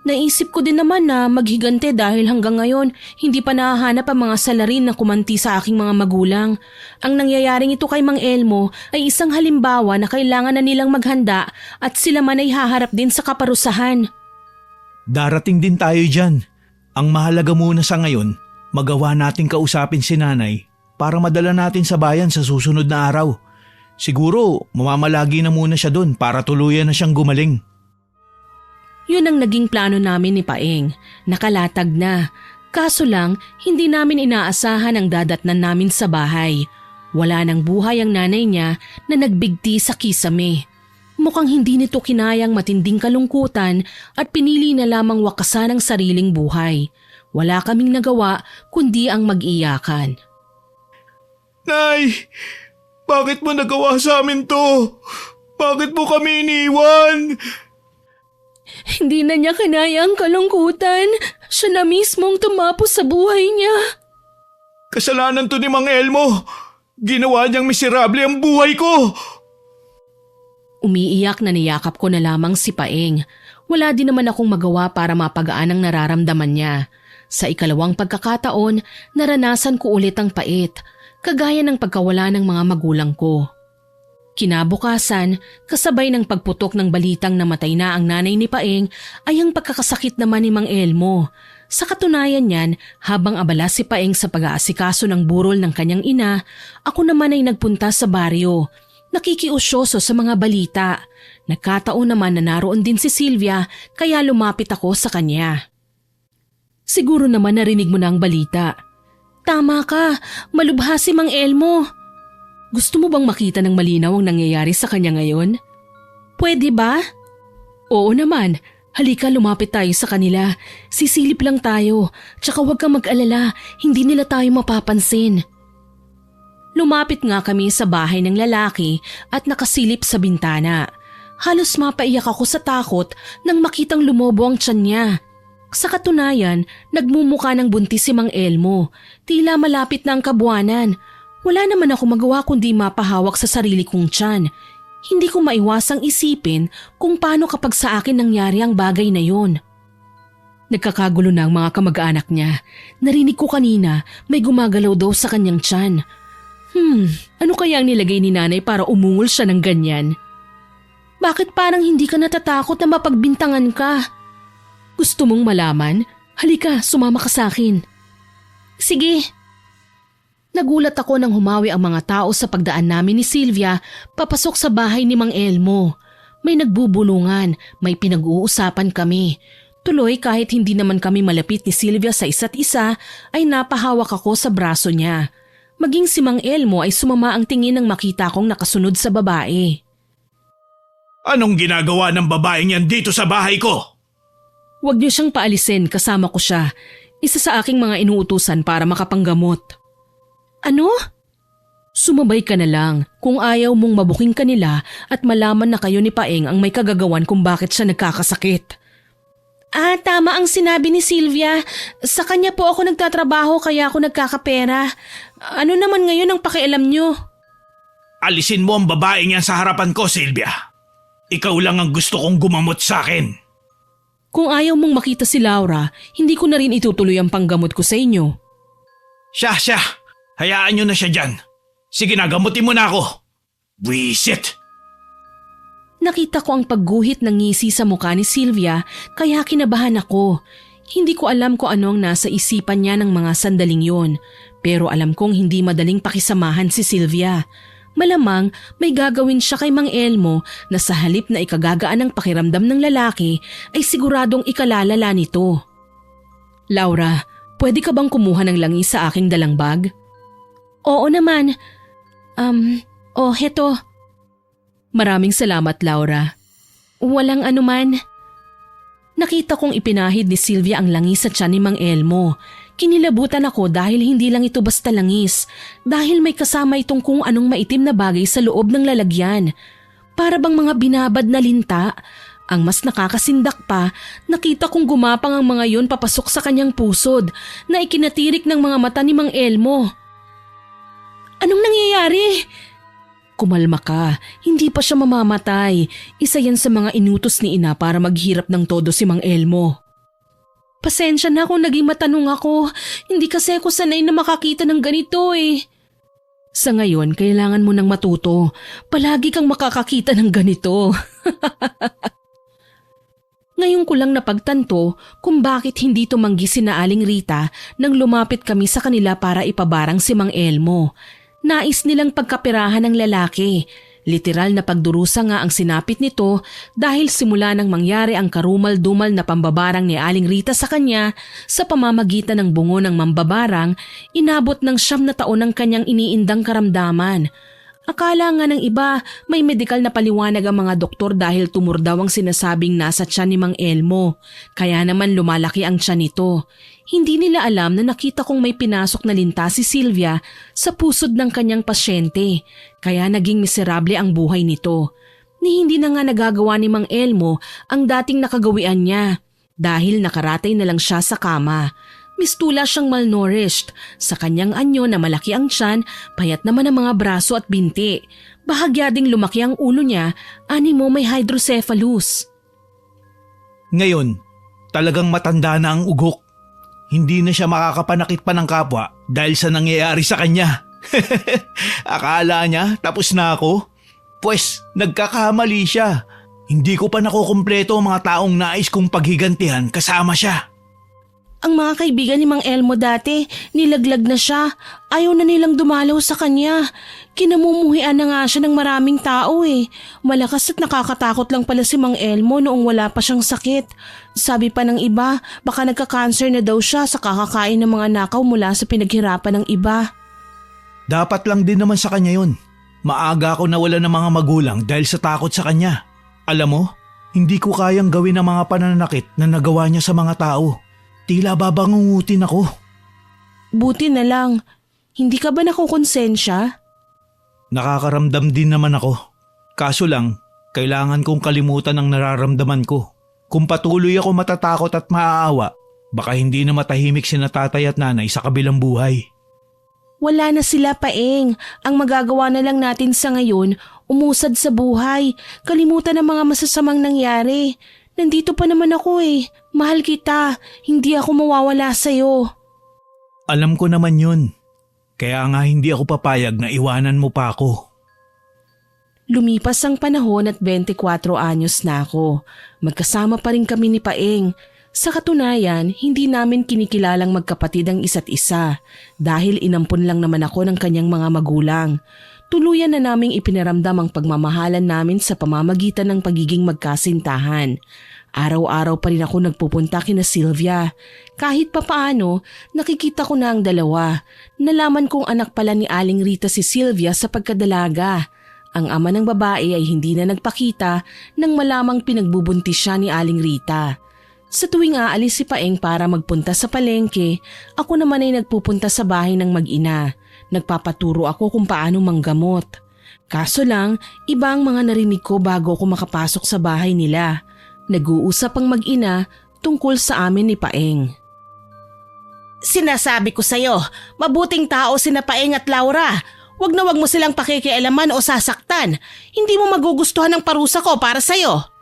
Naisip ko din naman na maghigante dahil hanggang ngayon hindi pa nahahanap ang mga salarin na kumanti sa aking mga magulang. Ang nangyayaring ito kay Mang Elmo ay isang halimbawa na kailangan na nilang maghanda at sila man ay haharap din sa kaparusahan. Darating din tayo dyan. Ang mahalaga muna sa ngayon, magawa nating kausapin si nanay para madala natin sa bayan sa susunod na araw. Siguro mamamalagi na muna siya doon para tuluyan na siyang gumaling. Yun ang naging plano namin ni Paeng. Nakalatag na. Kaso lang, hindi namin inaasahan ang dadatnan namin sa bahay. Wala nang buhay ang nanay niya na nagbigti sa kisame. Mukhang hindi nito kinayang matinding kalungkutan at pinili na lamang wakasan ang sariling buhay. Wala kaming nagawa kundi ang mag-iyakan. Nay! Bakit mo nagawa sa amin to? Bakit mo kami iniwan? Hindi na niya kinaya ang kalungkutan. Siya na mismong tumapos sa buhay niya. Kasalanan to ni Mang Elmo. Ginawa niyang miserable ang buhay ko. Umiiyak na niyakap ko na lamang si Paeng. Wala din naman akong magawa para mapagaan ang nararamdaman niya. Sa ikalawang pagkakataon, naranasan ko ulit ang pait, kagaya ng pagkawala ng mga magulang ko. Kinabukasan, kasabay ng pagputok ng balitang namatay na ang nanay ni Paeng ay ang pagkakasakit naman ni Mang Elmo. Sa katunayan niyan, habang abala si Paeng sa pag-aasikaso ng burol ng kanyang ina, ako naman ay nagpunta sa baryo. Nakikiusyoso sa mga balita. Nagkataon naman na naroon din si Sylvia kaya lumapit ako sa kanya. Siguro naman narinig mo na ang balita. Tama ka, malubha si Mang Elmo. Gusto mo bang makita ng malinaw ang nangyayari sa kanya ngayon? Pwede ba? Oo naman, halika lumapit tayo sa kanila. Sisilip lang tayo, tsaka huwag kang mag-alala, hindi nila tayo mapapansin. Lumapit nga kami sa bahay ng lalaki at nakasilip sa bintana. Halos mapaiyak ako sa takot nang makitang lumobo ang tiyan niya. Sa katunayan, nagmumukha ng buntis si Mang Elmo. Tila malapit na ang kabuwanan. Wala naman ako magawa kundi mapahawak sa sarili kong tiyan. Hindi ko maiwasang isipin kung paano kapag sa akin nangyari ang bagay na yon. Nagkakagulo na ang mga kamag-anak niya. Narinig ko kanina may gumagalaw daw sa kanyang tiyan. Ano kaya ang nilagay ni nanay para umungol siya ng ganyan? Bakit parang hindi ka natatakot na mapagbintangan ka? Gusto mong malaman? Halika, sumama ka sa akin. Sige. Nagulat ako nang humawi ang mga tao sa pagdaan namin ni Sylvia papasok sa bahay ni Mang Elmo. May nagbubulungan, may pinag-uusapan kami. Tuloy kahit hindi naman kami malapit ni Sylvia sa isa't isa ay napahawak ako sa braso niya. Maging si Mang Elmo ay sumama ang tingin nang makita kong nakasunod sa babae. Anong ginagawa ng babaeng yan dito sa bahay ko? Huwag niyo siyang paalisin, kasama ko siya. Isa sa aking mga inuutusan para makapanggamot. Ano? Sumabay ka na lang kung ayaw mong mabuking kanila at malaman na kayo ni Paeng ang may kagagawan kung bakit siya nagkakasakit. Tama ang sinabi ni Sylvia. Sa kanya po ako nagtatrabaho kaya ako nagkakapera. Ano naman ngayon ang pakialam niyo? Alisin mo ang babaeng yan sa harapan ko, Sylvia. Ikaw lang ang gusto kong gumamot sa akin. Kung ayaw mong makita si Laura, hindi ko na rin itutuloy ang panggamot ko sa inyo. Siya. Hayaan nyo na siya dyan. Sige na, gamutin mo na ako. Wisit! Nakita ko ang pagguhit ng ngisi sa mukha ni Sylvia kaya kinabahan ako. Hindi ko alam kung ano ang nasa isipan niya ng mga sandaling yon. Pero alam kong hindi madaling pakisamahan si Sylvia. Malamang may gagawin siya kay Mang Elmo na sa halip na ikagagaan ng pakiramdam ng lalaki ay siguradong ikalalala nito. Laura, pwede ka bang kumuha ng langis sa aking dalang bag? Oo naman. Heto. Maraming salamat, Laura. Walang anuman. Nakita kong ipinahid ni Sylvia ang langis sa tiyan ni Mang Elmo. Kinilabutan ako dahil hindi lang ito basta langis, dahil may kasama itong kung anong maitim na bagay sa loob ng lalagyan. Para bang mga binabad na linta. Ang mas nakakasindak pa, nakita kong gumapang ang mga yon papasok sa kanyang pusod na ikinatirik ng mga mata ni Mang Elmo. Anong nangyayari? Kumalma ka, hindi pa siya mamamatay. Isa yan sa mga inutos ni ina para maghirap ng todo si Mang Elmo. Pasensya na kung naging matanong ako. Hindi kasi ako sanay na makakita ng ganito eh. Sa ngayon, kailangan mo nang matuto. Palagi kang makakakita ng ganito. Ngayon ko lang napagtanto kung bakit hindi tumanggi si Aling Rita nang lumapit kami sa kanila para ipabarang si Mang Elmo. Nais nilang pagkapirahan ng lalaki. Literal na pagdurusa nga ang sinapit nito dahil simula nang mangyari ang karumal-dumal na pambabarang ni Aling Rita sa kanya sa pamamagitan ng bungo ng mambabarang, inabot ng 9 na taon ang kanyang iniindang karamdaman. Akala nga ng iba may medikal na paliwanag ang mga doktor dahil tumor daw ang sinasabing nasa tiyan ni Mang Elmo, kaya naman lumalaki ang tiyan nito. Hindi nila alam na nakita kong may pinasok na linta si Sylvia sa pusod ng kanyang pasyente, kaya naging miserable ang buhay nito. Ni hindi na nga nagagawa ni Mang Elmo ang dating nakagawian niya dahil nakaratay na lang siya sa kama. Mistula siyang malnourished. Sa kanyang anyo na malaki ang tiyan, payat naman ang mga braso at binti. Bahagya ding lumaki ang ulo niya, animo may hydrocephalus. Ngayon, talagang matanda na ang ugok. Hindi na siya makakapanakit pa ng kapwa dahil sa nangyayari sa kanya. Akala niya tapos na ako? Pwes, nagkakamali siya. Hindi ko pa nakukumpleto ang mga taong nais kong paghigantihan kasama siya. Ang mga kaibigan ni Mang Elmo dati, nilaglag na siya. Ayaw na nilang dumalaw sa kanya. Kinamumuhian na nga siya ng maraming tao eh. Malakas at nakakatakot lang pala si Mang Elmo noong wala pa siyang sakit. Sabi pa ng iba, baka nagka-cancer na daw siya sa kakakain ng mga nakaw mula sa pinaghirapan ng iba. Dapat lang din naman sa kanya yun. Maaga ako nawala ng mga magulang dahil sa takot sa kanya. Alam mo, Hindi ko kayang gawin ang mga pananakit na nagawa niya sa mga tao. Tila babangungutin ako. Buti na lang. Hindi ka ba nakukonsensya? Nakakaramdam din naman ako. Kaso lang, kailangan kong kalimutan ang nararamdaman ko. Kung patuloy ako matatakot at maaawa, baka hindi na matahimik sina tatay at nanay sa kabilang buhay. Wala na sila, Paeng. Ang magagawa na lang natin sa ngayon, umusad sa buhay. Kalimutan ang mga masasamang nangyari. Nandito pa naman ako eh. Mahal kita. Hindi ako mawawala sa'yo. Alam ko naman yun. Kaya nga hindi ako papayag na iwanan mo pa ako. Lumipas ang panahon at 24 anyos na ako. Magkasama pa rin kami ni Paeng. Sa katunayan, hindi namin kinikilalang magkapatid ang isa't isa dahil inampun lang naman ako ng kanyang mga magulang. Tuluyan na naming ipinaramdam ang pagmamahalan namin sa pamamagitan ng pagiging magkasintahan. Araw-araw pa rin ako nagpupunta kina Sylvia. Kahit papaano, nakikita ko na ang dalawa. Nalaman kong anak pala ni Aling Rita si Sylvia sa pagkadalaga. Ang ama ng babae ay hindi na nagpakita nang malamang pinagbubuntis siya ni Aling Rita. Sa tuwing aalis si Paeng para magpunta sa palengke, ako naman ay nagpupunta sa bahay ng mag-ina. Nagpapaturo ako kung paano manggamot. Kaso lang, iba ang mga narinig ko bago ako makapasok sa bahay nila. Nag-uusap ang mag-ina tungkol sa amin ni Paeng. Sinasabi ko sa'yo, mabuting tao sina Paeng at Laura. Wag na wag mo silang pakikialaman o sasaktan. Hindi mo magugustuhan ang parusa ko para sa'yo.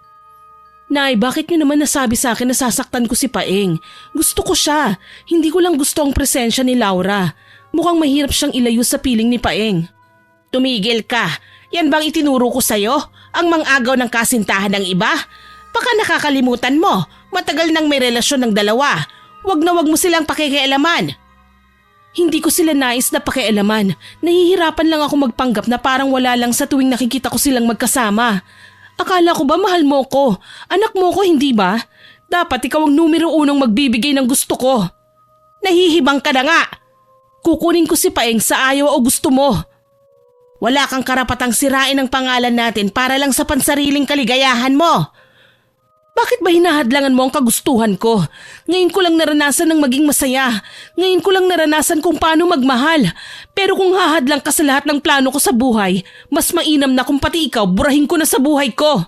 Nay, bakit niyo naman nasabi sa akin na sasaktan ko si Paeng? Gusto ko siya. Hindi ko lang gusto ang presensya ni Laura. Mukhang mahirap siyang ilayo sa piling ni Paeng. Tumigil ka. Yan bang itinuro ko sa'yo? Ang mang-agaw ng kasintahan ng iba? Baka nakakalimutan mo. Matagal nang may relasyon ng dalawa. Wag na wag mo silang pakikialaman. Hindi ko sila nais na pakialaman. Nahihirapan lang ako magpanggap na parang wala lang sa tuwing nakikita ko silang magkasama. Akala ko ba mahal mo ko? Anak mo ko, hindi ba? Dapat ikaw ang numero unong magbibigay ng gusto ko. Nahihibang ka na nga. Kukunin ko si Paeng sa ayaw o gusto mo. Wala kang karapatang sirain ang pangalan natin para lang sa pansariling kaligayahan mo. Bakit ba hinahadlangan mo ang kagustuhan ko? Ngayon ko lang naranasan ng maging masaya. Ngayon ko lang naranasan kung paano magmahal. Pero kung hahadlang ka sa lahat ng plano ko sa buhay, mas mainam na kung pati ikaw burahin ko na sa buhay ko.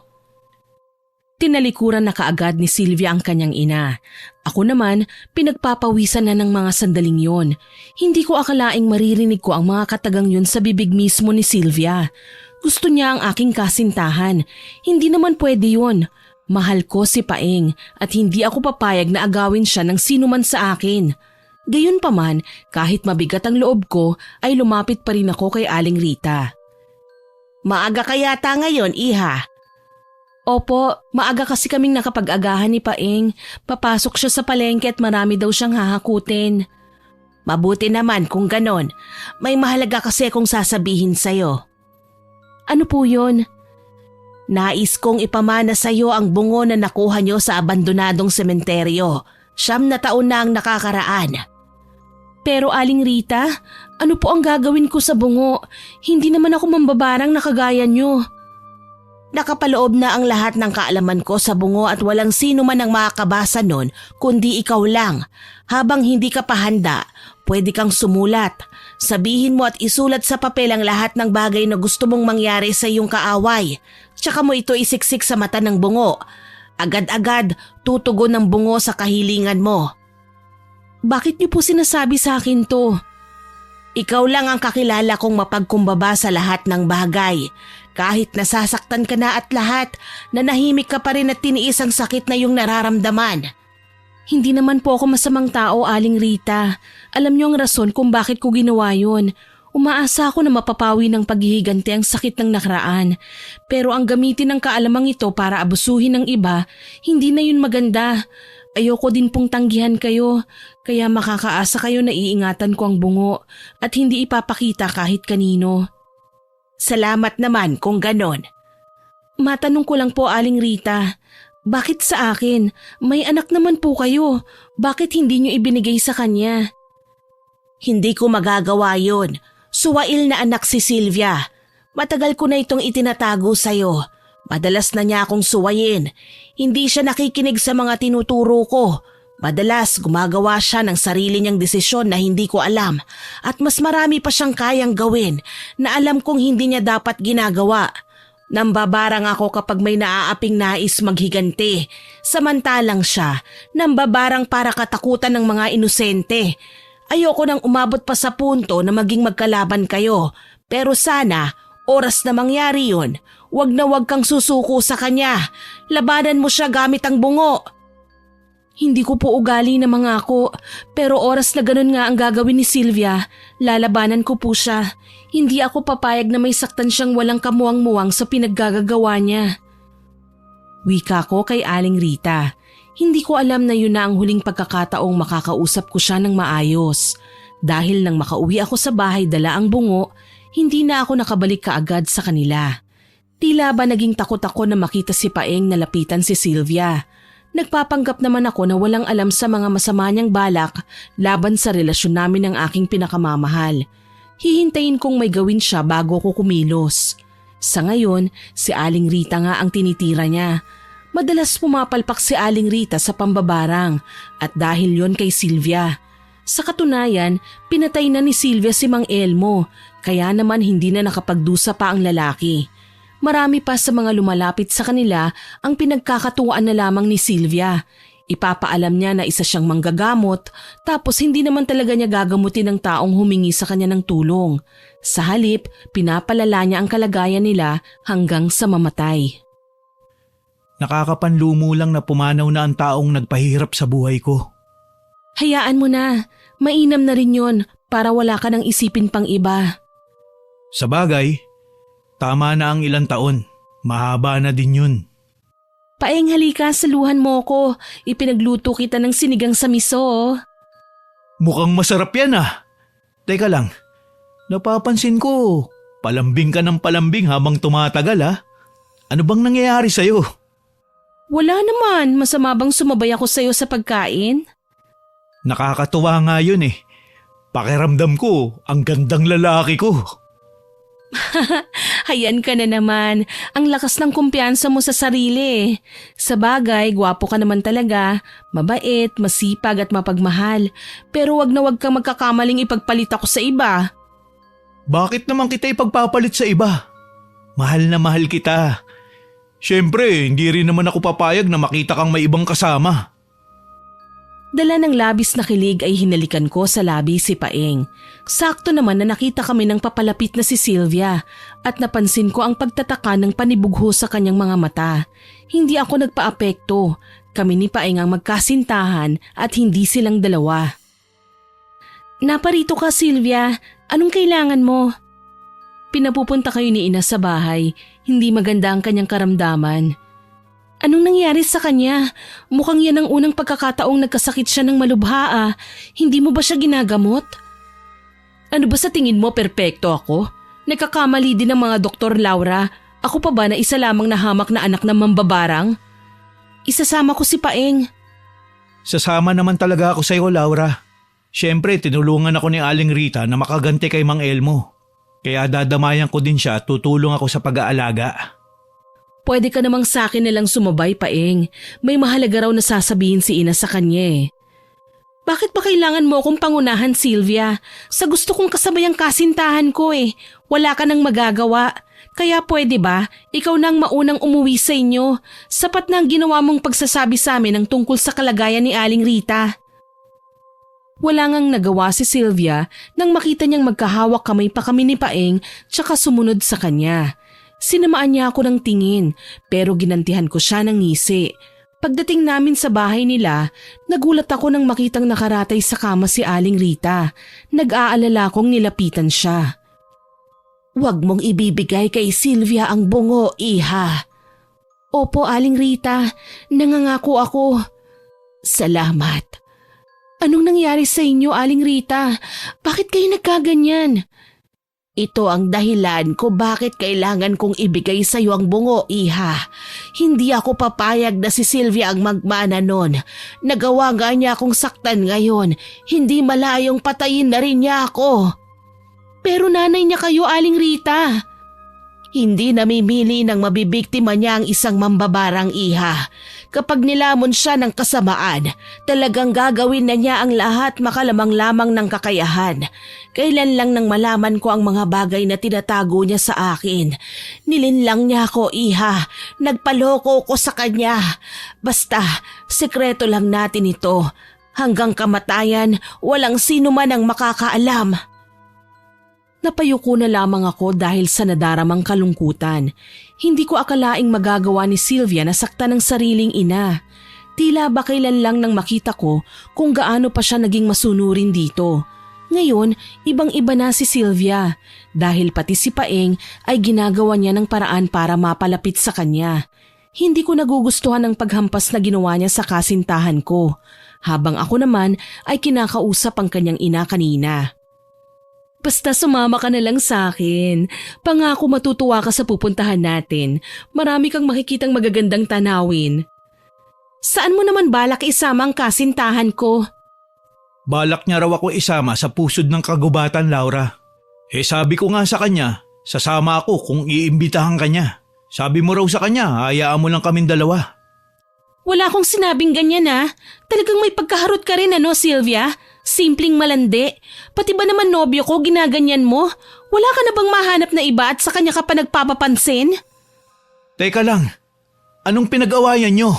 Tinalikuran na kaagad ni Sylvia ang kanyang ina. Ako naman, pinagpapawisan na ng mga sandaling yon. Hindi ko akalaing maririnig ko ang mga katagang yun sa bibig mismo ni Sylvia. Gusto niya ang aking kasintahan. Hindi naman pwede yun. Mahal ko si Paeng at hindi ako papayag na agawin siya ng sino man sa akin. Gayunpaman, kahit mabigat ang loob ko, ay lumapit pa rin ako kay Aling Rita. Maaga ka yata ngayon, Iha? Opo, maaga kasi kaming nakapag-agahan ni Paeng. Papasok siya sa palengke at marami daw siyang hahakutin. Mabuti naman kung ganon. May mahalaga kasi akong sasabihin sa'yo. Ano po yun? Nais kong ipamana sa iyo ang bungo na nakuha niyo sa abandonadong sementeryo. 9 na taon na ang nakakaraan. Pero Aling Rita, ano po ang gagawin ko sa bungo? Hindi naman ako mambabarang na kagaya niyo. Nakapaloob na ang lahat ng kaalaman ko sa bungo at walang sino man ang makakabasa nun kundi ikaw lang. Habang hindi ka pa handa, pwede kang sumulat. Sabihin mo at isulat sa papel ang lahat ng bagay na gusto mong mangyari sa iyong kaaway. Tsaka mo ito isiksik sa mata ng bungo. Agad-agad tutugon ng bungo sa kahilingan mo. Bakit niyo po sinasabi sa akin to? Ikaw lang ang kakilala kong mapagkumbaba sa lahat ng bagay. Kahit nasasaktan ka na at lahat, nanahimik ka pa rin at tiniis ang sakit na iyong nararamdaman. Hindi naman po ako masamang tao, Aling Rita. Alam niyo ang rason kung bakit ko ginawa yun. Umaasa ako na mapapawi ng paghihiganti ang sakit ng nakaraan. Pero ang gamitin ng kaalamang ito para abusuhin ng iba, hindi na yun maganda. Ayoko din pong tanggihan kayo, kaya makakaasa kayo na iingatan ko ang bungo at hindi ipapakita kahit kanino. Salamat naman kung ganon. Matanong ko lang po, Aling Rita, bakit sa akin? May anak naman po kayo. Bakit hindi niyo ibinigay sa kanya? Hindi ko magagawa yun. Suwail na anak si Sylvia. Matagal ko na itong itinatago sa'yo. Madalas na niya akong suwayin. Hindi siya nakikinig sa mga tinuturo ko. Madalas gumagawa siya ng sarili niyang desisyon na hindi ko alam at mas marami pa siyang kayang gawin na alam kong hindi niya dapat ginagawa. Nambabarang ako kapag may naaaping nais maghiganti. Samantalang siya, nambabarang para katakutan ng mga inosente. Ayoko nang umabot pa sa punto na maging magkalaban kayo. Pero sana, oras na mangyari yun, wag na wag kang susuko sa kanya. Labanan mo siya gamit ang bungo. Hindi ko po ugali na mangako, pero oras na ganun nga ang gagawin ni Sylvia, lalabanan ko po siya. Hindi ako papayag na may saktan siyang walang kamuwang-muwang sa pinaggagawa niya. Wika ko kay Aling Rita. Hindi ko alam na yun na ang huling pagkakataong makakausap ko siya ng maayos. Dahil nang makauwi ako sa bahay dala ang bungo, hindi na ako nakabalik kaagad sa kanila. Tila ba naging takot ako na makita si Paeng na lapitan si Sylvia. Nagpapanggap naman ako na walang alam sa mga masama niyang balak laban sa relasyon namin ng aking pinakamamahal. Hihintayin kong may gawin siya bago ko kumilos. Sa ngayon, si Aling Rita nga ang tinitira niya. Madalas pumapalpak si Aling Rita sa pambabarang at dahil yon kay Sylvia. Sa katunayan, pinatay na ni Sylvia si Mang Elmo, kaya naman hindi na nakapagdusa pa ang lalaki. Marami pa sa mga lumalapit sa kanila ang pinagkakatuwaan na lamang ni Sylvia. Ipapaalam niya na isa siyang manggagamot tapos hindi naman talaga niya gagamutin ng taong humingi sa kanya ng tulong. Sa halip, pinapalala niya ang kalagayan nila hanggang sa mamatay. Nakakapanlumo lang na pumanaw na ang taong nagpahirap sa buhay ko. Hayaan mo na, mainam na rin yon para wala ka nang isipin pang iba. Sa bagay, tama na ang ilang taon. Mahaba na din yun. Paeng, halika, saluhan mo ko. Ipinagluto kita ng sinigang sa miso. Oh. Mukhang masarap yan ah. Teka lang, napapansin ko, palambing ka ng palambing habang tumatagal ah. Ano bang nangyayari sa'yo? Wala naman, masama bang sumabay ako sa'yo sa pagkain? Nakakatuwa nga yun eh. Pakiramdam ko, ang gandang lalaki ko. Hayan ka na naman. Ang lakas ng kumpiyansa mo sa sarili. Sa bagay, gwapo ka naman talaga. Mabait, masipag at mapagmahal. Pero wag na wag kang magkakamaling ipagpalit ako sa iba. Bakit naman kita ipagpapalit sa iba? Mahal na mahal kita. Siyempre, hindi rin naman ako papayag na makita kang may ibang kasama. Dala ng labis na kilig ay hinalikan ko sa labi si Paeng. Sakto naman na nakita kami ng papalapit na si Sylvia at napansin ko ang pagtataka ng panibugho sa kanyang mga mata. Hindi ako nagpaapekto. Kami ni Paeng ang magkasintahan at hindi silang dalawa. Naparito ka, Sylvia. Anong kailangan mo? Pinapupunta kayo ni Ina sa bahay. Hindi maganda ang kanyang karamdaman. Anong nangyari sa kanya? Mukhang yan ang unang pagkakataong nagkasakit siya ng malubha ah. Hindi mo ba siya ginagamot? Ano ba sa tingin mo perpekto ako? Nagkakamali din ng mga doktor, Laura. Ako pa ba na isa lamang nahamak na anak ng mambabarang? Isasama ko si Paeng. Sasama naman talaga ako sa iyo, Laura. Siyempre, tinulungan ako ni Aling Rita na makaganti kay Mang Elmo. Kaya dadamayan ko din siya at tutulong ako sa pag-aalaga. Pwede ka namang sa akin nalang sumabay, Paeng. May mahalaga raw na sasabihin si Ina sa kanya eh. Bakit ba kailangan mo akong pangunahan, Sylvia? Sa gusto kong kasabay ang kasintahan ko eh. Wala ka nang magagawa. Kaya pwede ba, ikaw nang maunang umuwi sa inyo? Sapat na ang ginawa mong pagsasabi sa amin ng tungkol sa kalagayan ni Aling Rita. Wala ngang nagawa si Sylvia nang makita niyang magkahawak kamay pa kami ni Paeng tsaka sumunod sa kanya. Sinamaan niya ako ng tingin pero ginantihan ko siya ng ngisi. Pagdating namin sa bahay nila, nagulat ako nang makitang nakaratay sa kama si Aling Rita. Nag-aalala kong nilapitan siya. Huwag mong ibibigay kay Sylvia ang bungo, iha. Opo, Aling Rita. Nangangako ako. Salamat. Anong nangyari sa inyo, Aling Rita? Bakit kayo nagkaganyan? Ito ang dahilan ko bakit kailangan kong ibigay sa iyo ang bungo, iha. Hindi ako papayag na si Sylvia ang magmana nun. Nagawa nga niya akong saktan ngayon. Hindi malayong patayin na rin niya ako. Pero nanay niya kayo, Aling Rita. Hindi namimili ng mabibiktima niya ang isang mambabarang iha. Kapag nilamon siya ng kasamaan, talagang gagawin na niya ang lahat makalamang lamang ng kakayahan. Kailan lang nang malaman ko ang mga bagay na tinatago niya sa akin. Nilinlang niya ako, iha. Nagpaloko ko sa kanya. Basta, sekreto lang natin ito. Hanggang kamatayan, walang sino man ang makakaalam. Napayuko na lamang ako dahil sa nadaramang kalungkutan. Hindi ko akalaing magagawa ni Sylvia na saktan ng sariling ina. Tila ba kailan lang nang makita ko kung gaano pa siya naging masunurin dito. Ngayon, ibang-iba na si Sylvia dahil pati si Paeng ay ginagawa niya ng paraan para mapalapit sa kanya. Hindi ko nagugustuhan ang paghampas na ginawa niya sa kasintahan ko, habang ako naman ay kinakausap ang kanyang ina kanina. Basta sumama ka na lang sa akin. Pangako matutuwa ka sa pupuntahan natin. Marami kang makikitang magagandang tanawin. Saan mo naman balak isama ang kasintahan ko? Balak niya raw ako isama sa pusod ng kagubatan, Laura. Sabi ko nga sa kanya, sasama ako kung iimbitahan ka niya. Sabi mo raw sa kanya, hayaan mo lang kaming dalawa. Wala akong sinabing ganyan Talagang may pagkaharot ka rin Sylvia? Simpleng malandi. Pati ba naman nobyo ko ginaganyan mo? Wala ka na bang mahanap na iba at sa kanya ka pa nagpapapansin? Teka lang, anong pinag-awayan niyo?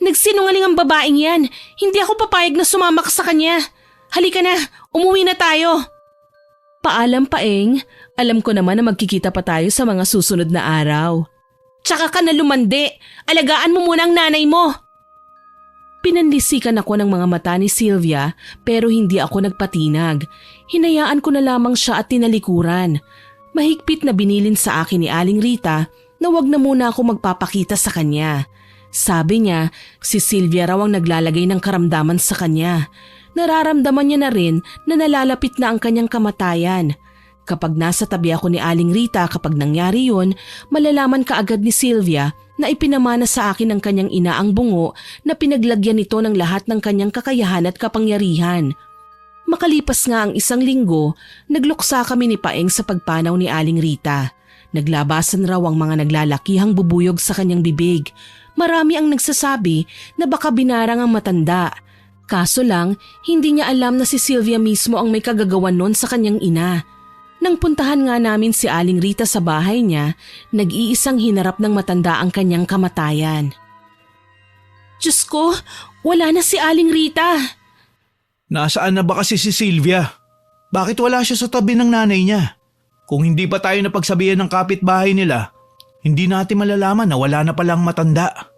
Nagsinungaling ang babaeng yan. Hindi ako papayag na sumama ka sa kanya. Halika na, umuwi na tayo. Paalam, Paeng. Alam ko naman na magkikita pa tayo sa mga susunod na araw. Tsaka ka na lumandi. Alagaan mo muna ang nanay mo. Pinanlisikan ako ng mga mata ni Sylvia pero hindi ako nagpatinag. Hinayaan ko na lamang siya at tinalikuran. Mahigpit na binilin sa akin ni Aling Rita na wag na muna ako magpapakita sa kanya. Sabi niya, si Sylvia raw ang naglalagay ng karamdaman sa kanya. Nararamdaman niya na rin na nalalapit na ang kanyang kamatayan. Kapag nasa tabi ako ni Aling Rita kapag nangyari yun, malalaman kaagad ni Sylvia na ipinamana sa akin ng kanyang ina ang bungo na pinaglagyan nito ng lahat ng kanyang kakayahan at kapangyarihan. Makalipas nga ang 1 linggo, nagluksa kami ni Paeng sa pagpanaw ni Aling Rita. Naglabasan raw ang mga naglalakihang bubuyog sa kanyang bibig. Marami ang nagsasabi na baka binarang ang matanda. Kaso lang, hindi niya alam na si Sylvia mismo ang may kagagawan nun sa kanyang ina. Nang puntahan nga namin si Aling Rita sa bahay niya, nag-iisang hinarap ng matanda ang kanyang kamatayan. Diyos ko, wala na si Aling Rita. Nasaan na ba kasi si Sylvia? Bakit wala siya sa tabi ng nanay niya? Kung hindi pa tayo napagsabihan ng kapitbahay nila, hindi natin malalaman na wala na palang matanda.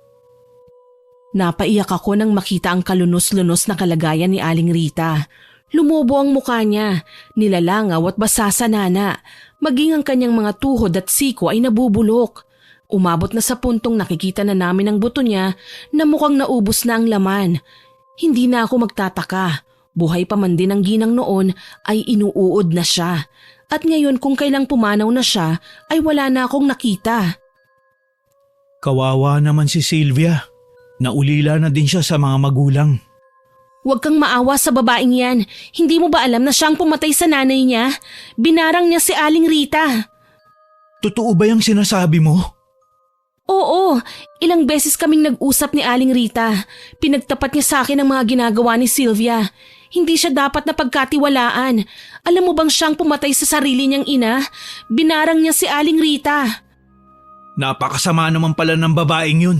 Napaiyak ako nang makita ang kalunos-lunos na kalagayan ni Aling Rita. Lumubo ang mukha niya, nilalangaw at basa sa nana. Maging ang kanyang mga tuhod at siko ay nabubulok. Umabot na sa puntong nakikita na namin ang buto niya na mukhang naubos na ang laman. Hindi na ako magtataka. Buhay pa man din ang ginang noon ay inuuod na siya. At ngayon kung kailang pumanaw na siya ay wala na akong nakita. Kawawa naman si Sylvia. Naulila na din siya sa mga magulang. Huwag kang maawa sa babaeng yan. Hindi mo ba alam na siyang pumatay sa nanay niya? Binarang niya si Aling Rita. Totoo ba yung sinasabi mo? Oo, ilang beses kaming nag-usap ni Aling Rita. Pinagtapat niya sa akin ang mga ginagawa ni Sylvia. Hindi siya dapat na pagkatiwalaan. Alam mo bang siyang pumatay sa sarili niyang ina? Binarang niya si Aling Rita. Napakasama naman pala ng babaeng yun.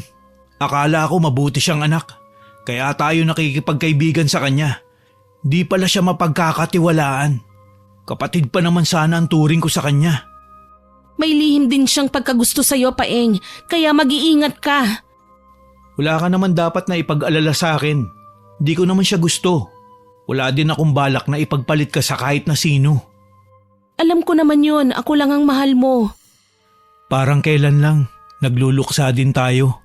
Akala ko mabuti siyang anak. Kaya tayo nakikipagkaibigan sa kanya. Di pala siya mapagkakatiwalaan. Kapatid pa naman sana ang turing ko sa kanya. May lihim din siyang pagkagusto sa'yo, Paeng. Kaya mag-iingat ka. Wala ka naman dapat na ipag-alala sa akin. Di ko naman siya gusto. Wala din akong balak na ipagpalit ka sa kahit na sino. Alam ko naman yun. Ako lang ang mahal mo. Parang kailan lang. Nagluluksa din tayo.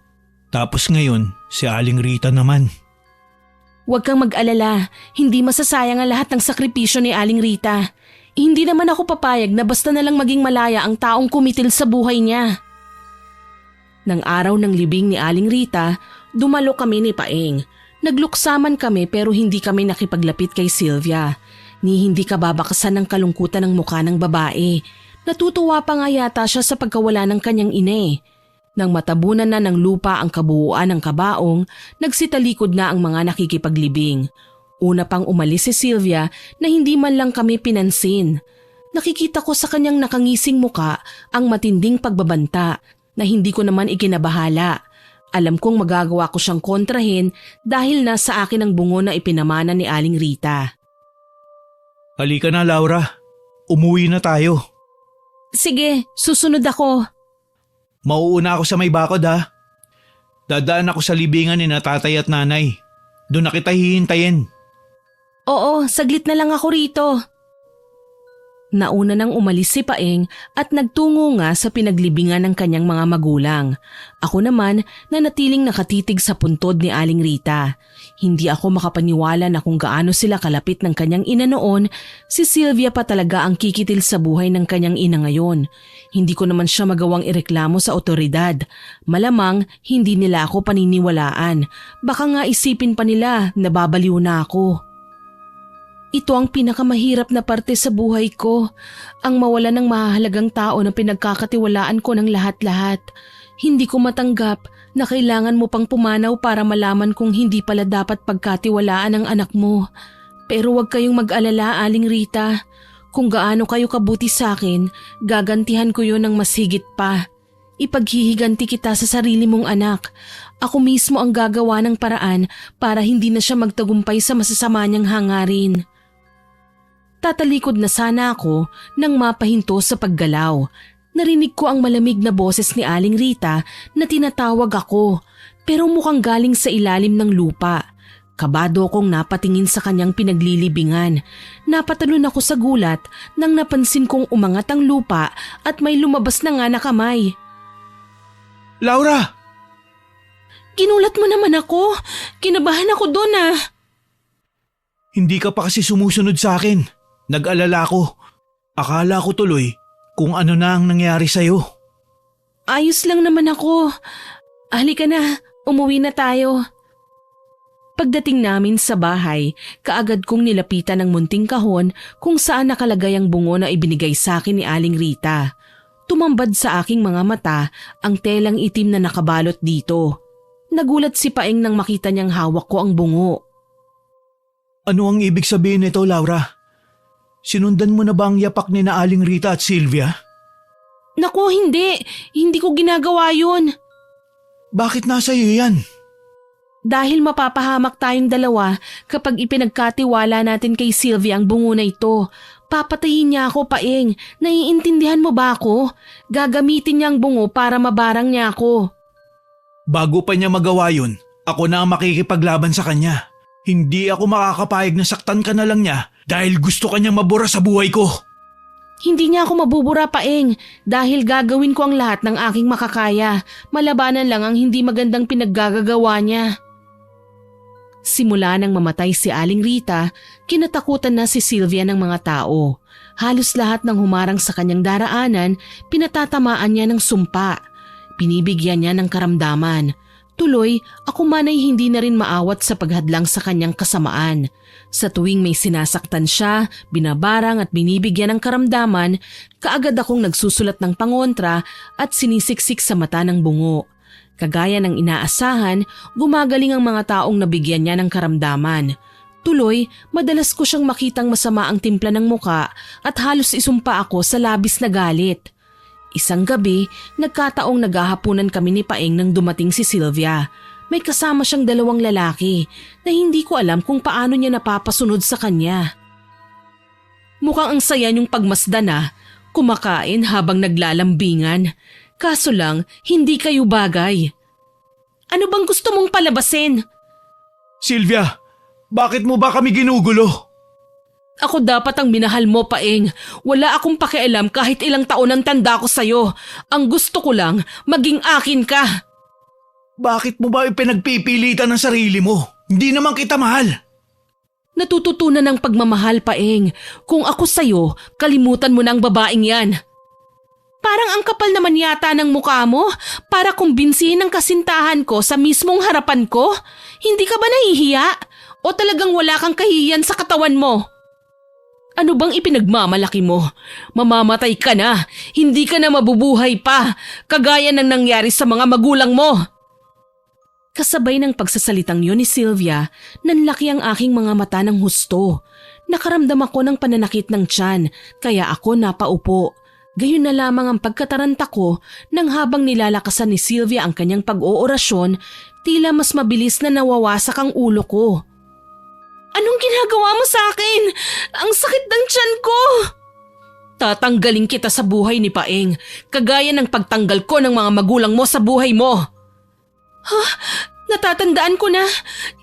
Tapos ngayon, si Aling Rita naman. Huwag kang mag-alala. Hindi masasayang ang lahat ng sakripisyo ni Aling Rita. Hindi naman ako papayag na basta na lang maging malaya ang taong kumitil sa buhay niya. Nang araw ng libing ni Aling Rita, dumalo kami ni Paeng. Nagluksaman kami pero hindi kami nakipaglapit kay Sylvia. Ni hindi kababakasan ng kalungkutan ng mukha ng babae. Natutuwa pa nga yata siya sa pagkawala ng kanyang ina eh. Nang matabunan na ng lupa ang kabuuan ng kabaong, nagsitalikod na ang mga nakikipaglibing. Una pang umalis si Sylvia na hindi man lang kami pinansin. Nakikita ko sa kanyang nakangising muka ang matinding pagbabanta na hindi ko naman ikinabahala. Alam kong magagawa ko siyang kontrahin dahil nasa akin ang bungo na ipinamana ni Aling Rita. Halika na, Laura. Umuwi na tayo. Sige, susunod ako. Mauuna ako sa may bakod ha. Dadaan ako sa libingan ni na tatay at nanay. Doon na kita hihintayin. Oo, saglit na lang ako rito. Nauna nang umalis si Paeng at nagtungo nga sa pinaglibingan ng kanyang mga magulang. Ako naman nanatiling nakatitig sa puntod ni Aling Rita. Hindi ako makapaniwala na kung gaano sila kalapit ng kanyang ina noon, si Sylvia pa talaga ang kikitil sa buhay ng kanyang ina ngayon. Hindi ko naman siya magawang ireklamo sa otoridad. Malamang hindi nila ako paniniwalaan. Baka nga isipin pa nila na babaliw na ako. Ito ang pinakamahirap na parte sa buhay ko, ang mawala ng mahalagang tao na pinagkakatiwalaan ko ng lahat-lahat. Hindi ko matanggap na kailangan mo pang pumanaw para malaman kung hindi pala dapat pagkatiwalaan ang anak mo. Pero huwag kayong mag-alala, Aling Rita. Kung gaano kayo kabuti sa akin, gagantihan ko yon ng mas higit pa. Ipaghihiganti kita sa sarili mong anak. Ako mismo ang gagawa ng paraan para hindi na siya magtagumpay sa masasama niyang hangarin. Tatalikod na sana ako nang mapahinto sa paggalaw. Narinig ko ang malamig na boses ni Aling Rita na tinatawag ako, pero mukhang galing sa ilalim ng lupa. Kabado kong napatingin sa kanyang pinaglilibingan. Napatalon ako sa gulat nang napansin kong umangat ang lupa at may lumabas na nga na kamay. Laura! Ginulat mo naman ako. Kinabahan ako doon ah. Hindi ka pa kasi sumusunod sa akin. Nag-alala ko. Akala ko tuloy kung ano na ang nangyari sa'yo. Ayos lang naman ako. Halika na, umuwi na tayo. Pagdating namin sa bahay, kaagad kong nilapitan ng munting kahon kung saan nakalagay ang bungo na ibinigay sa akin ni Aling Rita. Tumambad sa aking mga mata ang telang itim na nakabalot dito. Nagulat si Paeng nang makita niyang hawak ko ang bungo. Ano ang ibig sabihin nito, Laura? Sinundan mo na ba ang yapak ni na Aling Rita at Sylvia? Naku, hindi. Hindi ko ginagawa yun. Bakit nasa iyo yan? Dahil mapapahamak tayong dalawa kapag ipinagkatiwala natin kay Sylvia ang bungo na ito. Papatayin niya ako, Paeng. Naiintindihan mo ba ako? Gagamitin niya ang bungo para mabarang niya ako. Bago pa niya magawa yun, ako na ang makikipaglaban sa kanya. Hindi ako makakapayag na saktan ka na lang niya dahil gusto kanyang mabura sa buhay ko. Hindi niya ako mabubura, Paeng, dahil gagawin ko ang lahat ng aking makakaya. Malabanan lang ang hindi magandang pinaggagawa niya. Simula nang mamatay si Aling Rita, kinatakutan na si Sylvia ng mga tao. Halos lahat ng humarang sa kanyang daraanan, pinatatamaan niya ng sumpa. Binibigyan niya ng karamdaman. Tuloy, ako man ay hindi na rin maawat sa paghadlang sa kanyang kasamaan. Sa tuwing may sinasaktan siya, binabarang at binibigyan ng karamdaman, kaagad akong nagsusulat ng pangontra at sinisiksik sa mata ng bungo. Kagaya ng inaasahan, gumagaling ang mga taong nabigyan niya ng karamdaman. Tuloy, madalas ko siyang makitang masama ang timpla ng muka at halos isumpa ako sa labis na galit. Isang gabi, nagkataong naghahapunan kami ni Paeng nang dumating si Sylvia. May kasama siyang 2 lalaki na hindi ko alam kung paano niya napapasunod sa kanya. Mukhang ang saya niyong pagmasdan kumakain habang naglalambingan. Kaso lang, hindi kayo bagay. Ano bang gusto mong palabasin? Sylvia, bakit mo ba kami ginugulo? Ako dapat ang minahal mo, Paeng. Wala akong pakialam kahit ilang taon ang tanda ko sa'yo. Ang gusto ko lang, maging akin ka. Bakit mo ba ipinagpipilitan ng sarili mo? Hindi naman kita mahal. Natututunan ng pagmamahal, Paeng. Kung ako sa'yo, kalimutan mo na ang babaeng yan. Parang ang kapal naman yata ng mukha mo para kumbinsihin ang kasintahan ko sa mismong harapan ko. Hindi ka ba nahihiya? O talagang wala kang kahihiyan sa katawan mo? Ano bang ipinagmamalaki mo? Mamamatay ka na, hindi ka na mabubuhay pa, kagaya ng nangyari sa mga magulang mo. Kasabay ng pagsasalitang yun ni Sylvia, nanlaki ang aking mga mata ng husto. Nakaramdam ako ng pananakit ng tiyan, kaya ako napaupo. Gayon na lamang ang pagkataranta ko nang habang nilalakasan ni Sylvia ang kanyang pag-oorasyon, tila mas mabilis na nawawasak ang ulo ko. Anong ginagawa mo sa akin? Ang sakit ng tiyan ko! Tatanggalin kita sa buhay ni Paeng, kagaya ng pagtanggal ko ng mga magulang mo sa buhay mo. Natatandaan ko na.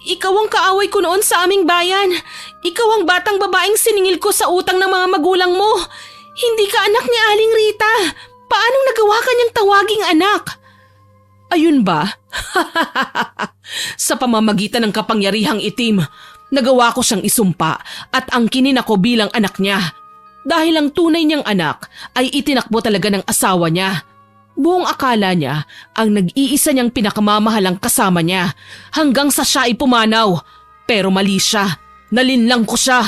Ikaw ang kaaway ko noon sa aming bayan. Ikaw ang batang babaeng siningil ko sa utang ng mga magulang mo. Hindi ka anak ni Aling Rita. Paanong nagawa ka niyang tawaging anak? Ayun ba? Sa pamamagitan ng kapangyarihang itim, nagawa ko siyang isumpa at angkinin ako bilang anak niya. Dahil ang tunay niyang anak ay itinakbo talaga ng asawa niya. Buong akala niya ang nag-iisa niyang pinakamamahalang kasama niya hanggang sa siya ay pumanaw. Pero mali siya. Nalinlang ko siya.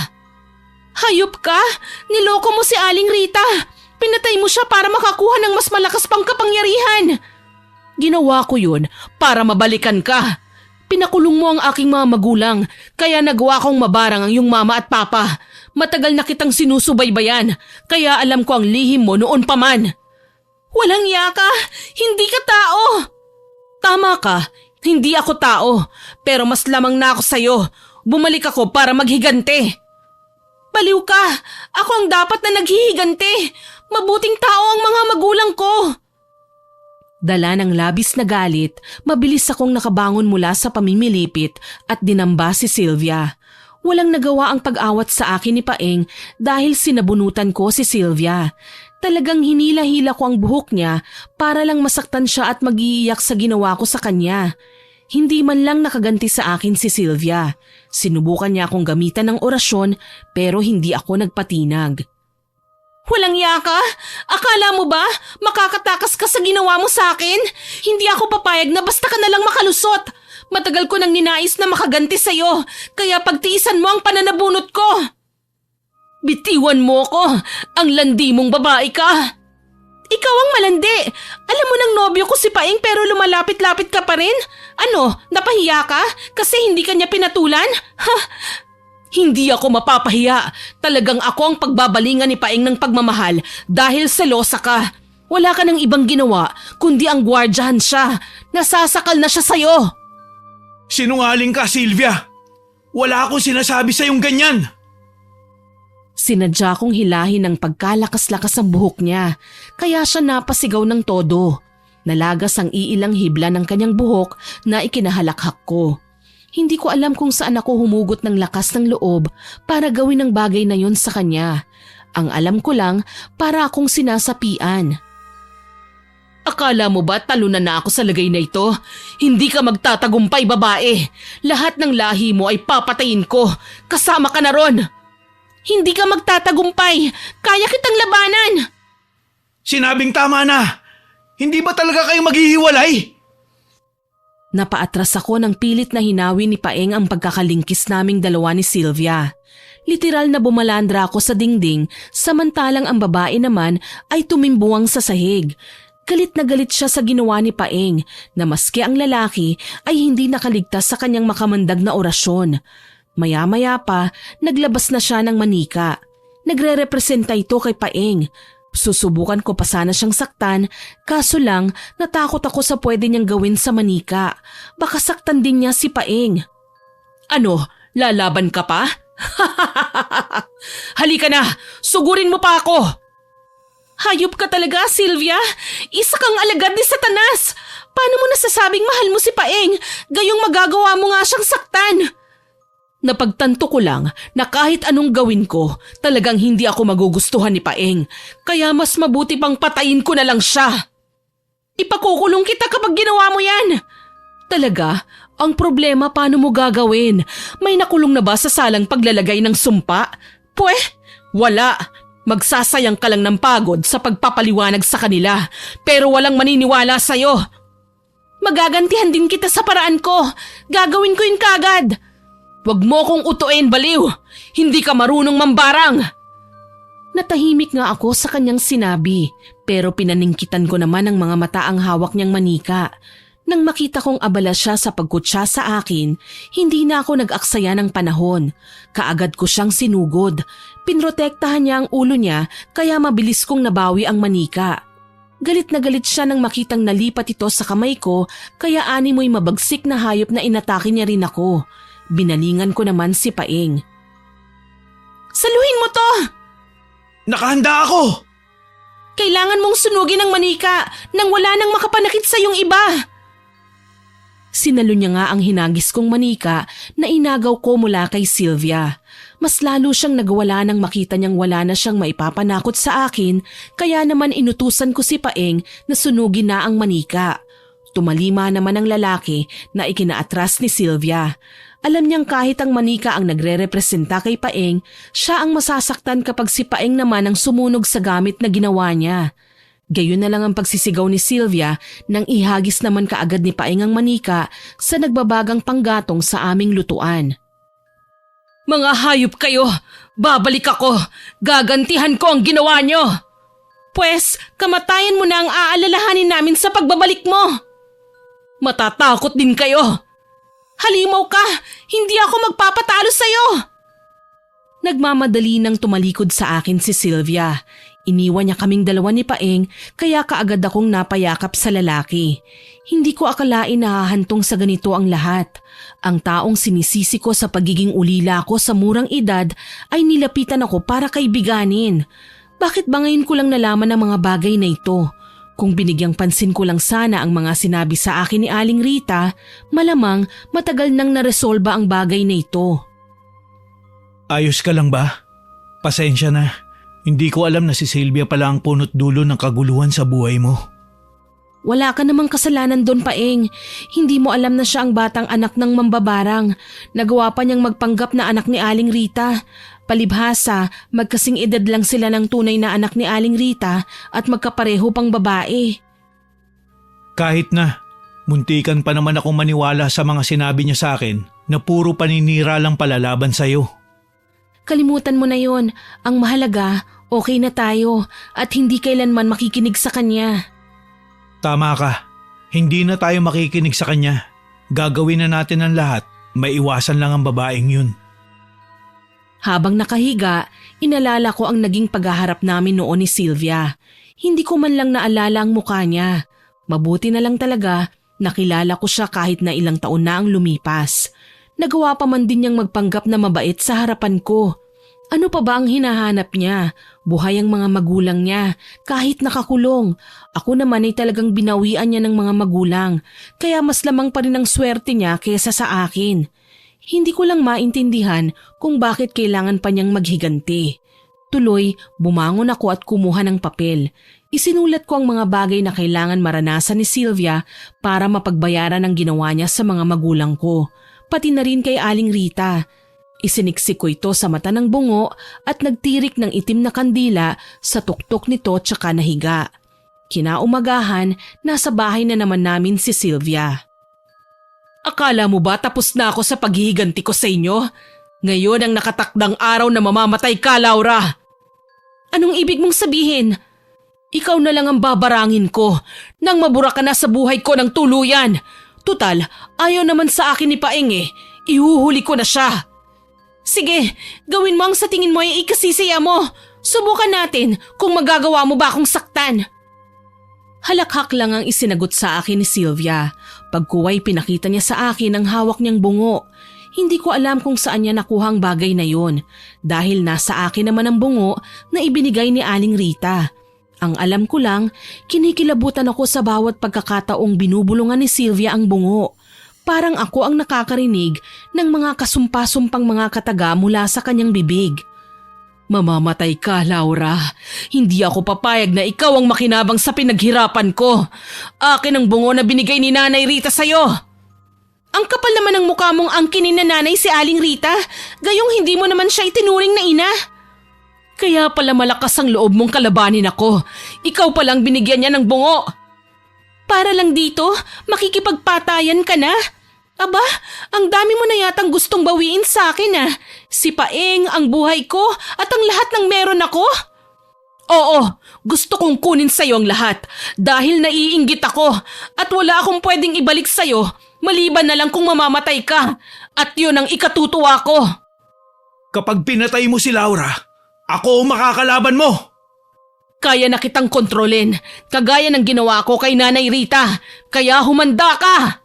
Hayop ka! Niloko mo si Aling Rita! Pinatay mo siya para makakuha ng mas malakas pang kapangyarihan! Ginawa ko yun para mabalikan ka. Pinakulong mo ang aking mga magulang kaya nagawa kong mabarang ang iyong mama at papa. Matagal na kitang sinusubaybayan kaya alam ko ang lihim mo noon pa man. Walang yaka! Hindi ka tao! Tama ka, hindi ako tao. Pero mas lamang na ako sa'yo. Bumalik ako para maghigante. Baliw ka! Ako ang dapat na naghihigante! Mabuting tao ang mga magulang ko! Dala ng labis na galit, mabilis akong nakabangon mula sa pamimilipit at dinamba si Sylvia. Walang nagawa ang pag-awat sa akin ni Paeng dahil sinabunutan ko si Sylvia. Talagang hinila-hila ko ang buhok niya para lang masaktan siya at mag-iiyak sa ginawa ko sa kanya. Hindi man lang nakaganti sa akin si Sylvia. Sinubukan niya akong gamitan ng orasyon pero hindi ako nagpatinag. Walang yaka? Akala mo ba makakatakas ka sa ginawa mo sa akin? Hindi ako papayag na basta ka nalang makalusot. Matagal ko nang ninais na makaganti sa'yo kaya pagtiisan mo ang pananabunot ko. Bitiwan mo ko! Ang landi mong babae ka! Ikaw ang malandi! Alam mo ng nobyo ko si Paeng pero lumalapit-lapit ka pa rin? Ano, napahiya ka? Kasi hindi ka niya pinatulan? Ha? Hindi ako mapapahiya. Talagang ako ang pagbabalingan ni Paeng ng pagmamahal dahil selosa ka. Wala ka ng ibang ginawa kundi ang gwardyahan siya. Nasasakal na siya sa'yo. Sinungaling ka, Sylvia! Wala akong sinasabi sa'yong ganyan! Sinadya kong hilahin ng pagkalakas-lakas ang buhok niya, kaya siya napasigaw ng todo. Nalagas ang iilang hibla ng kanyang buhok na ikinahalakhak ko. Hindi ko alam kung saan ako humugot ng lakas ng loob para gawin ang bagay na yon sa kanya. Ang alam ko lang para akong sinasapian. Akala mo ba talunan na ako sa lagay na ito? Hindi ka magtatagumpay, babae. Lahat ng lahi mo ay papatayin ko. Kasama ka na ron. Hindi ka magtatagumpay. Kaya kitang labanan. Sinabing tama na. Hindi ba talaga kayo maghihiwalay? Napaatras ako ng pilit na hinawi ni Paeng ang pagkakalingkis naming dalawa ni Sylvia. Literal na bumalandra ako sa dingding samantalang ang babae naman ay tumimbuwang sa sahig. Galit na galit siya sa ginawa ni Paeng na maski ang lalaki ay hindi nakaligtas sa kanyang makamandag na orasyon. Maya-maya pa, naglabas na siya ng manika. Nagre-representa ito kay Paeng. Susubukan ko pa sana siyang saktan, kaso lang natakot ako sa pwede niyang gawin sa manika. Baka saktan din niya si Paeng. Ano, lalaban ka pa? Halika na, sugurin mo pa ako! Hayop ka talaga, Sylvia. Isa kang alagad ni Satanas. Paano mo nasasabing mahal mo si Paeng, gayong magagawa mo nga siyang saktan? Napagtanto ko lang na kahit anong gawin ko, talagang hindi ako magugustuhan ni Paeng, kaya mas mabuti pang patayin ko na lang siya. Ipakukulong kita kapag ginawa mo yan. Talaga? Ang problema paano mo gagawin? May nakulong na ba sa salang paglalagay ng sumpa? Pweh, wala. Magsasayang ka lang ng pagod sa pagpapaliwanag sa kanila, pero walang maniniwala sa'yo. Magagantihan din kita sa paraan ko. Gagawin ko yun kagad. Huwag mo kong utuin, baliw. Hindi ka marunong mambarang. Natahimik nga ako sa kanyang sinabi, pero pinaningkitan ko naman ang mga mata ang hawak niyang manika. Nang makita kong abala siya sa pagkutsa sa akin, hindi na ako nag-aksaya ng panahon. Kaagad ko siyang sinugod. Pinrotektahan niya ang ulo niya kaya mabilis kong nabawi ang manika. Galit na galit siya nang makitang nalipat ito sa kamay ko kaya animoy mabagsik na hayop na inatake niya rin ako. Binalingan ko naman si Paeng. Saluhin mo to! Nakahanda ako! Kailangan mong sunugin ang manika nang wala nang makapanakit sa iyong iba. Sinalo niya nga ang hinagis kong manika na inagaw ko mula kay Sylvia. Mas lalo siyang nagwala nang makita niyang wala na siyang maipapanakot sa akin kaya naman inutusan ko si Paeng na sunugin na ang manika. Tumalima naman ang lalaki na ikinaatras ni Sylvia. Alam niyang kahit ang manika ang nagre-representa kay Paeng, siya ang masasaktan kapag si Paeng naman ang sumunog sa gamit na ginawa niya. Gayon na lang ang pagsisigaw ni Sylvia nang ihagis naman kaagad ni Paeng ang manika sa nagbabagang panggatong sa aming lutuan. Mga hayop kayo! Babalik ako! Gagantihan ko ang ginawa niyo! Pwes, kamatayan mo na ang aalalahanin namin sa pagbabalik mo! Matatakot din kayo! Halimaw ka! Hindi ako magpapatalo sa'yo! Nagmamadali nang tumalikod sa akin si Sylvia. Iniwan niya kaming dalawa ni Paeng kaya kaagad akong napayakap sa lalaki. Hindi ko akalain na hahantong sa ganito ang lahat. Ang taong sinisisi ko sa pagiging ulila ko sa murang edad ay nilapitan ako para kaibiganin. Bakit ba ngayon ko lang nalaman ang mga bagay na ito? Kung binigyang pansin ko lang sana ang mga sinabi sa akin ni Aling Rita, malamang matagal nang naresolba ang bagay na ito. Ayos ka lang ba? Pasensya na. Hindi ko alam na si Sylvia pala ang punot dulo ng kaguluhan sa buhay mo. Wala ka namang kasalanan doon, Paeng. Hindi mo alam na siya ang batang anak ng mambabarang. Nagawa pa niyang magpanggap na anak ni Aling Rita. Palibhasa, magkasing edad lang sila ng tunay na anak ni Aling Rita at magkapareho pang babae. Kahit na, muntikan pa naman akong maniwala sa mga sinabi niya sa akin na puro paninira lang pala laban sa'yo. Kalimutan mo na yon. Ang mahalaga, okay na tayo at hindi kailanman makikinig sa kanya. Tama ka. Hindi na tayo makikinig sa kanya. Gagawin na natin ang lahat. Maiwasan lang ang babaeng yun. Habang nakahiga, inalala ko ang naging paghaharap namin noon ni Sylvia. Hindi ko man lang naalala ang mukha niya. Mabuti na lang talaga, nakilala ko siya kahit na ilang taon na ang lumipas. Nagawa pa man din niyang magpanggap na mabait sa harapan ko. Ano pa ba ang hinahanap niya? Buhay ang mga magulang niya, kahit nakakulong. Ako naman ay talagang binawian niya ng mga magulang, kaya mas lamang pa rin ang swerte niya kaysa sa akin. Hindi ko lang maintindihan kung bakit kailangan pa niyang maghiganti. Tuloy, bumangon ako at kumuha ng papel. Isinulat ko ang mga bagay na kailangan maranasan ni Sylvia para mapagbayaran ang ginawa niya sa mga magulang ko. Pati na rin kay Aling Rita. Isiniksik ko ito sa mata ng bungo at nagtirik ng itim na kandila sa tuktok nito tsaka nahiga. Kinaumagahan, nasa bahay na naman namin si Sylvia. Akala mo ba tapos na ako sa paghihiganti ko sa inyo? Ngayon ang nakatakdang araw na mamamatay ka, Laura. Anong ibig mong sabihin? Ikaw na lang ang babarangin ko nang mabura ka na sa buhay ko ng tuluyan. Tutal, ayaw naman sa akin ni Paeng eh. Ihuhuli ko na siya. Sige, gawin mo ang sa tingin mo ay ikasisaya mo. Subukan natin kung magagawa mo ba akong saktan. Halakhak lang ang isinagot sa akin ni Sylvia. Pagkuway pinakita niya sa akin ang hawak niyang bungo. Hindi ko alam kung saan niya nakuha ang bagay na yon dahil nasa akin naman ang bungo na ibinigay ni Aling Rita. Ang alam ko lang, kinikilabutan ako sa bawat pagkakataong binubulungan ni Sylvia ang bungo. Parang ako ang nakakarinig ng mga kasumpa-sumpang mga kataga mula sa kanyang bibig. Mamamatay ka, Laura. Hindi ako papayag na ikaw ang makinabang sa pinaghirapan ko. Akin ang bungo na binigay ni Nanay Rita sa'yo. Ang kapal naman ng mukha mong angkinin na nanay si Aling Rita, gayong hindi mo naman siya itinuring na ina. Kaya pala malakas ang loob mong kalabanin ako. Ikaw palang binigyan niya ng bungo. Para lang dito, makikipagpatayan ka na? Aba, ang dami mo na yatang gustong bawiin sa akin ah. Si Paeng, ang buhay ko at ang lahat ng meron ako. Oo, gusto kong kunin sa'yo ang lahat dahil naiinggit ako at wala akong pwedeng ibalik sa'yo maliban na lang kung mamamatay ka at yun ang ikatutuwa ko. Kapag pinatay mo si Laura, ako ang makakalaban mo! Kaya na kitang kontrolin, kagaya ng ginawa ko kay Nanay Rita, kaya humanda ka!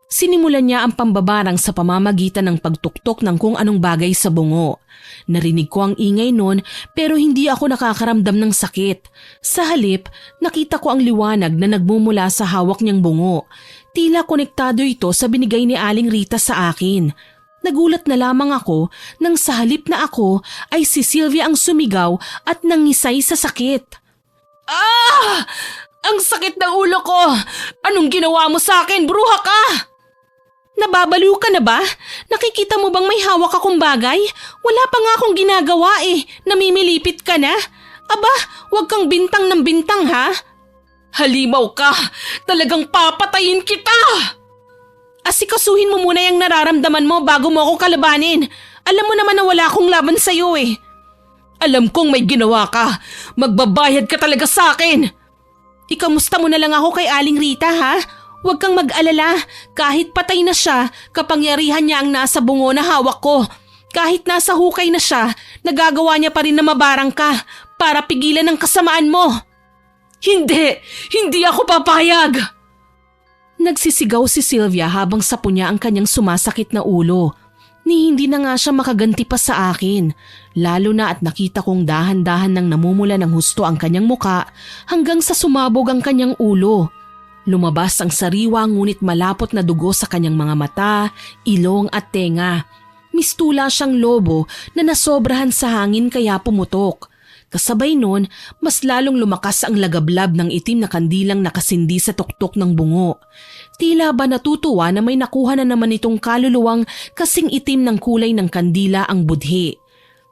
Sinimulan niya ang pambabarang sa pamamagitan ng pagtuktok ng kung anong bagay sa bungo. Narinig ko ang ingay nun pero hindi ako nakakaramdam ng sakit. Sa halip, nakita ko ang liwanag na nagmumula sa hawak niyang bungo. Tila konektado ito sa binigay ni Aling Rita sa akin. Nagulat na lamang ako nang sa halip na ako ay si Sylvia ang sumigaw at nangisay sa sakit. Ah! Ang sakit ng ulo ko! Anong ginawa mo sa akin, bruha ka? Nababaliw ka na ba? Nakikita mo bang may hawak akong bagay? Wala pa nga akong ginagawa eh. Namimilipit ka na? Aba, huwag kang bintang ng bintang ha? Halimaw ka! Talagang papatayin kita! Asikasuhin mo muna yung nararamdaman mo bago mo ako kalabanin. Alam mo naman na wala akong laban sa'yo eh. Alam kong may ginawa ka. Magbabayad ka talaga sa akin. Ikamusta mo na lang ako kay Aling Rita ha? Huwag kang mag-alala. Kahit patay na siya, kapangyarihan niya ang nasa bungo na hawak ko. Kahit nasa hukay na siya, nagagawa niya pa rin na mabarang ka para pigilan ang kasamaan mo. Hindi! Hindi ako papayag! Nagsisigaw si Sylvia habang sapo niya ang kanyang sumasakit na ulo. Ni hindi na nga siya makaganti pa sa akin, lalo na at nakita kong dahan-dahan nang namumula ng husto ang kanyang muka hanggang sa sumabog ang kanyang ulo. Lumabas ang sariwa ngunit malapot na dugo sa kanyang mga mata, ilong at tenga. Mistula siyang lobo na nasobrahan sa hangin kaya pumutok. Kasabay nun, mas lalong lumakas ang lagablab ng itim na kandilang nakasindi sa tuktok ng bungo. Tila ba natutuwa na may nakuha na naman itong kaluluwang kasing itim ng kulay ng kandila ang budhi.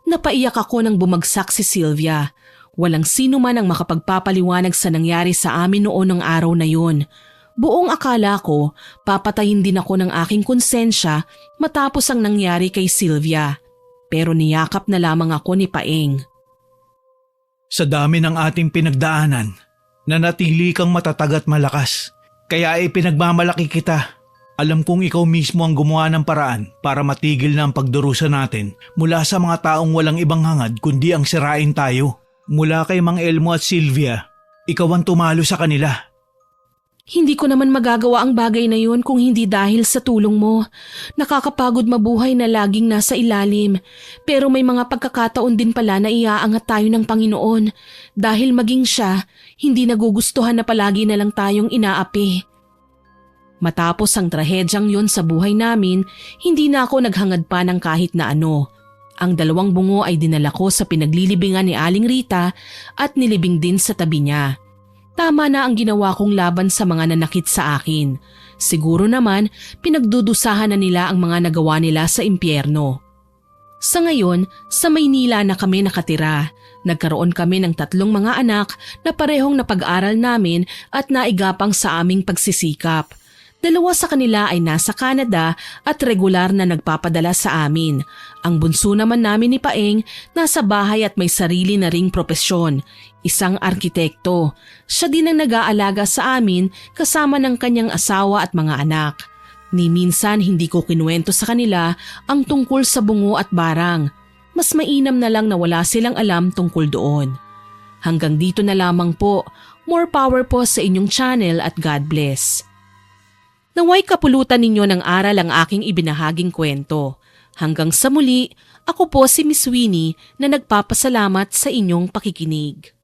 Napaiyak ako nang bumagsak si Sylvia. Walang sino man ang makapagpapaliwanag sa nangyari sa amin noon ng araw na yun. Buong akala ko, papatayin din ako ng aking konsensya matapos ang nangyari kay Sylvia. Pero niyakap na lamang ako ni Paeng. Sa dami ng ating pinagdaanan, nanatili kang matatag at malakas. Kaya pinagmamalaki kita. Alam kong ikaw mismo ang gumawa ng paraan para matigil na ang pagdurusa natin mula sa mga taong walang ibang hangad kundi ang sirain tayo. Mula kay Mang Elmo at Sylvia, ikaw ang tumalo sa kanila. Hindi ko naman magagawa ang bagay na yun kung hindi dahil sa tulong mo. Nakakapagod mabuhay na laging nasa ilalim. Pero may mga pagkakataon din pala na iaangat tayo ng Panginoon. Dahil maging siya, hindi nagugustuhan na palagi na lang tayong inaapi. Matapos ang trahedyang yun sa buhay namin, hindi na ako naghangad pa ng kahit na ano. Ang dalawang bungo ay dinala ko sa pinaglilibingan ni Aling Rita at nilibing din sa tabi niya. Tama na ang ginawa kong laban sa mga nanakit sa akin. Siguro naman, pinagdudusahan na nila ang mga nagawa nila sa impyerno. Sa ngayon, sa Maynila na kami nakatira. Nagkaroon kami ng 3 mga anak na parehong napag-aral namin at naigapang sa aming pagsisikap. 2 sa kanila ay nasa Canada at regular na nagpapadala sa amin. Ang bunso naman namin ni Paeng nasa bahay at may sarili na ring propesyon, isang arkitekto. Siya din ang nag-aalaga sa amin kasama ng kanyang asawa at mga anak. Ni minsan hindi ko kinuwento sa kanila ang tungkol sa bungo at barang. Mas mainam na lang na wala silang alam tungkol doon. Hanggang dito na lamang po. More power po sa inyong channel at God bless. Naway kapulutan ninyo ng aral ang aking ibinahaging kwento. Hanggang sa muli, ako po si Miss Winnie na nagpapasalamat sa inyong pakikinig.